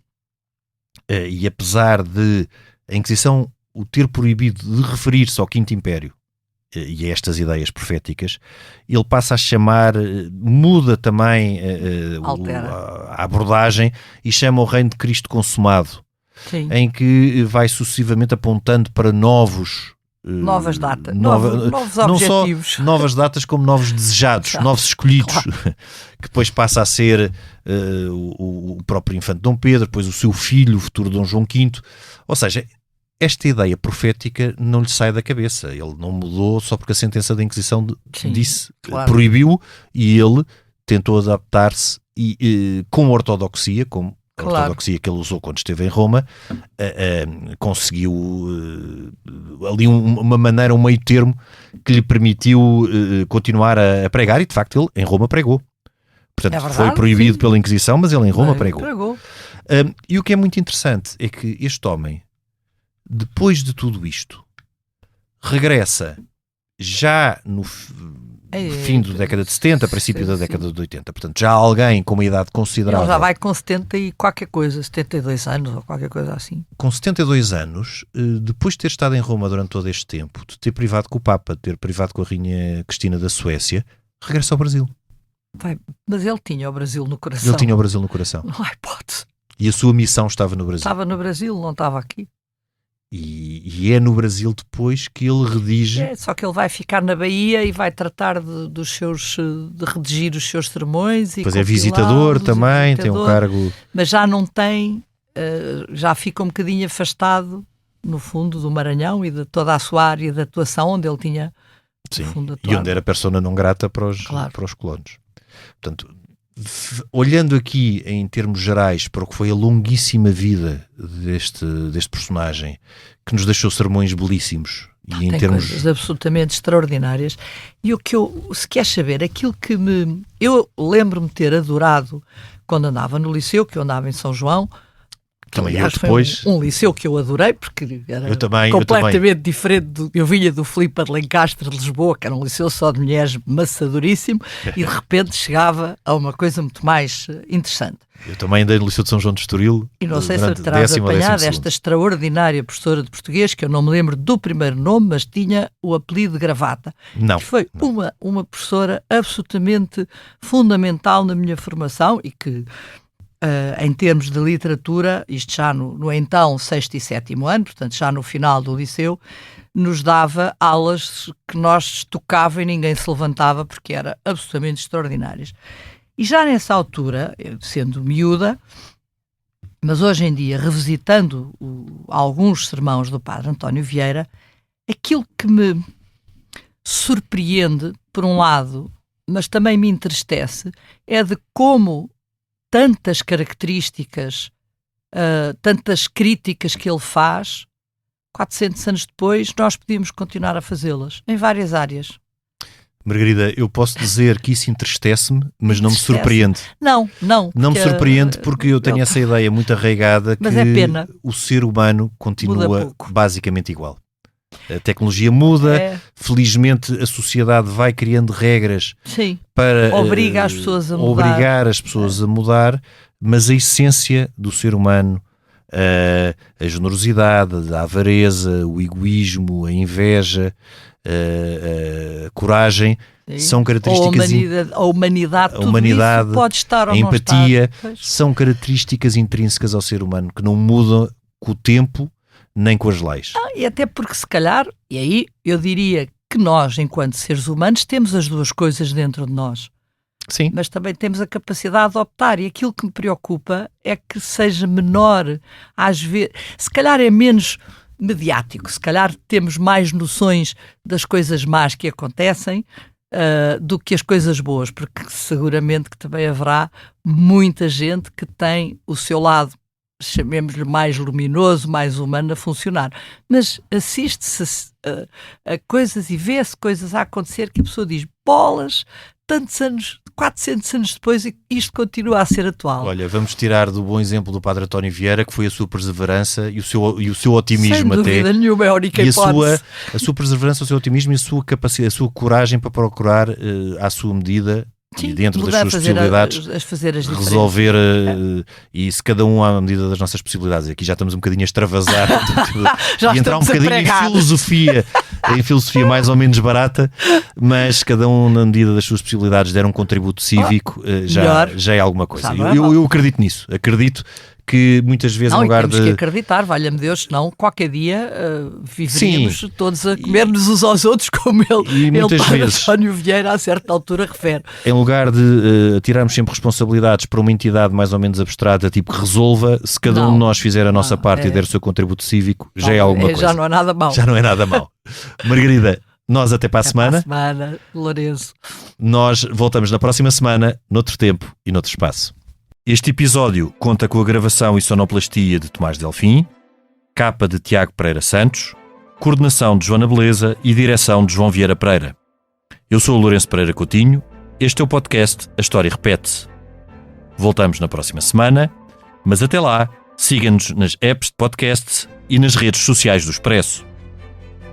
e apesar de a Inquisição o ter proibido de referir-se ao Quinto Império e a estas ideias proféticas, ele passa a chamar, muda também a abordagem e chama o Reino de Cristo Consumado. Sim. Em que vai sucessivamente apontando para novas datas, novos objetivos. Não só novas datas, como novos desejados, novos escolhidos, claro, que depois passa a ser o próprio infante Dom Pedro, depois o seu filho, o futuro Dom João V. Ou seja, esta ideia profética não lhe sai da cabeça. Ele não mudou só porque a sentença da Inquisição disse, claro, proibiu, e ele tentou adaptar-se com ortodoxia, como a ortodoxia que ele usou quando esteve em Roma, conseguiu ali uma maneira, um meio termo que lhe permitiu continuar a pregar, e de facto ele em Roma pregou. Portanto, verdade, foi proibido pela Inquisição, mas ele em Roma pregou. E o que é muito interessante é que este homem, depois de tudo isto, regressa já no fim da década de 70, princípio da década de 80. Portanto, já alguém com uma idade considerável. Ele já vai com 70 e qualquer coisa, 72 anos ou qualquer coisa assim. Com 72 anos, depois de ter estado em Roma durante todo este tempo, de ter privado com o Papa, de ter privado com a Rainha Cristina da Suécia, regressa ao Brasil. Mas ele tinha o Brasil no coração. Ele tinha o Brasil no coração. Não há hipótese. E a sua missão estava no Brasil. Estava no Brasil, não estava aqui. E é no Brasil depois que ele redige... Só que ele vai ficar na Bahia e vai tratar de redigir os seus sermões. Depois é visitador também, tem um cargo... Mas já não tem, já fica um bocadinho afastado, no fundo, do Maranhão e de toda a sua área de atuação, onde ele tinha... Sim, e onde era persona não grata para os colonos. Portanto, olhando aqui em termos gerais para o que foi a longuíssima vida deste personagem, que nos deixou sermões belíssimos e em termos coisas absolutamente extraordinárias, e o que se quer saber, aquilo que eu lembro-me ter adorado quando andava no liceu, que eu andava em São João, Também aliás, eu depois. Foi um liceu que eu adorei, porque era Eu também. diferente. Eu vinha do Filipe de Lencastre de Lisboa, que era um liceu só de mulheres, maçadoríssimo, e de repente chegava a uma coisa muito mais interessante. Eu também andei no Liceu de São João de Estoril. E não sei se terás apanhado esta extraordinária professora de português, que eu não me lembro do primeiro nome, mas tinha o apelido de Gravata. Não. Que foi uma professora absolutamente fundamental na minha formação e que, em termos de literatura, isto já no então 6º e 7º ano, portanto já no final do liceu, nos dava aulas que nós tocava e ninguém se levantava porque eram absolutamente extraordinárias. E já nessa altura, eu sendo miúda, mas hoje em dia, revisitando alguns sermões do padre António Vieira, aquilo que me surpreende, por um lado, mas também me entristece, é de como tantas características, tantas críticas que ele faz, 400 anos depois, nós podíamos continuar a fazê-las, em várias áreas. Margarida, eu posso dizer que isso entristece-me, mas não me surpreende. Não. Não me surpreende porque eu tenho essa ideia muito arraigada que o ser humano continua basicamente igual. A tecnologia muda, felizmente a sociedade vai criando regras para obrigar as pessoas a mudar, mas a essência do ser humano, a generosidade, a avareza, o egoísmo, a inveja, a coragem, são características. A humanidade, isso pode estar ou a empatia, não estar. São características intrínsecas ao ser humano que não mudam com o tempo nem com as leis. E até porque, se calhar, e aí eu diria que nós, enquanto seres humanos, temos as duas coisas dentro de nós. Sim. Mas também temos a capacidade de optar, e aquilo que me preocupa é que seja menor, às vezes, se calhar é menos mediático, se calhar temos mais noções das coisas más que acontecem do que as coisas boas, porque seguramente que também haverá muita gente que tem o seu lado, chamemos-lhe mais luminoso, mais humano a funcionar, mas assiste-se a coisas e vê-se coisas a acontecer que a pessoa diz, bolas, tantos anos, 400 anos depois, e isto continua a ser atual. Olha, vamos tirar do bom exemplo do padre António Vieira, que foi a sua perseverança e o seu otimismo. Sem dúvida nenhuma, é a única hipótese. A sua perseverança, o seu otimismo e a sua capacidade, a sua coragem para procurar à sua medida, e dentro das suas possibilidades, resolver e se cada um à medida das nossas possibilidades. Aqui já estamos um bocadinho a extravasar e entrar um bocadinho em filosofia mais ou menos barata, mas cada um na medida das suas possibilidades der um contributo cívico, já é alguma coisa. Eu acredito nisso, acredito que muitas vezes em lugar temos que acreditar, valha-me Deus, senão qualquer dia viveríamos todos a comer-nos uns aos outros, como ele António Vieira a certa altura refere. Em lugar de tirarmos sempre responsabilidades para uma entidade mais ou menos abstrata, tipo que resolva, se cada um de nós fizer a nossa parte e der o seu contributo cívico, já é alguma coisa. Já não é nada mau. Já não é nada mau. Margarida, nós até para a semana. Para a semana, Lourenço. Nós voltamos na próxima semana, noutro tempo e noutro espaço. Este episódio conta com a gravação e sonoplastia de Tomás Delfim, capa de Tiago Pereira Santos, coordenação de Joana Beleza e direção de João Vieira Pereira. Eu sou o Lourenço Pereira Coutinho, este é o podcast A História Repete-se. Voltamos na próxima semana, mas até lá, siga-nos nas apps de podcasts e nas redes sociais do Expresso.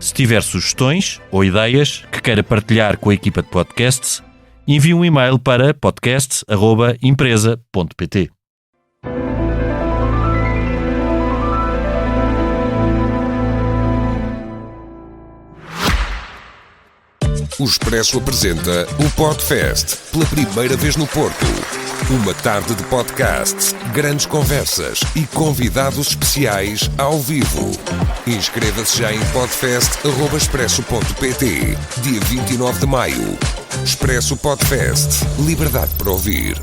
Se tiver sugestões ou ideias que queira partilhar com a equipa de podcasts, envie um e-mail para podcasts@empresa.pt. O Expresso apresenta o Podfest, pela primeira vez no Porto. Uma tarde de podcasts, grandes conversas e convidados especiais ao vivo. Inscreva-se já em podfest@expresso.pt, dia 29 de maio. Expresso Podfest, liberdade para ouvir.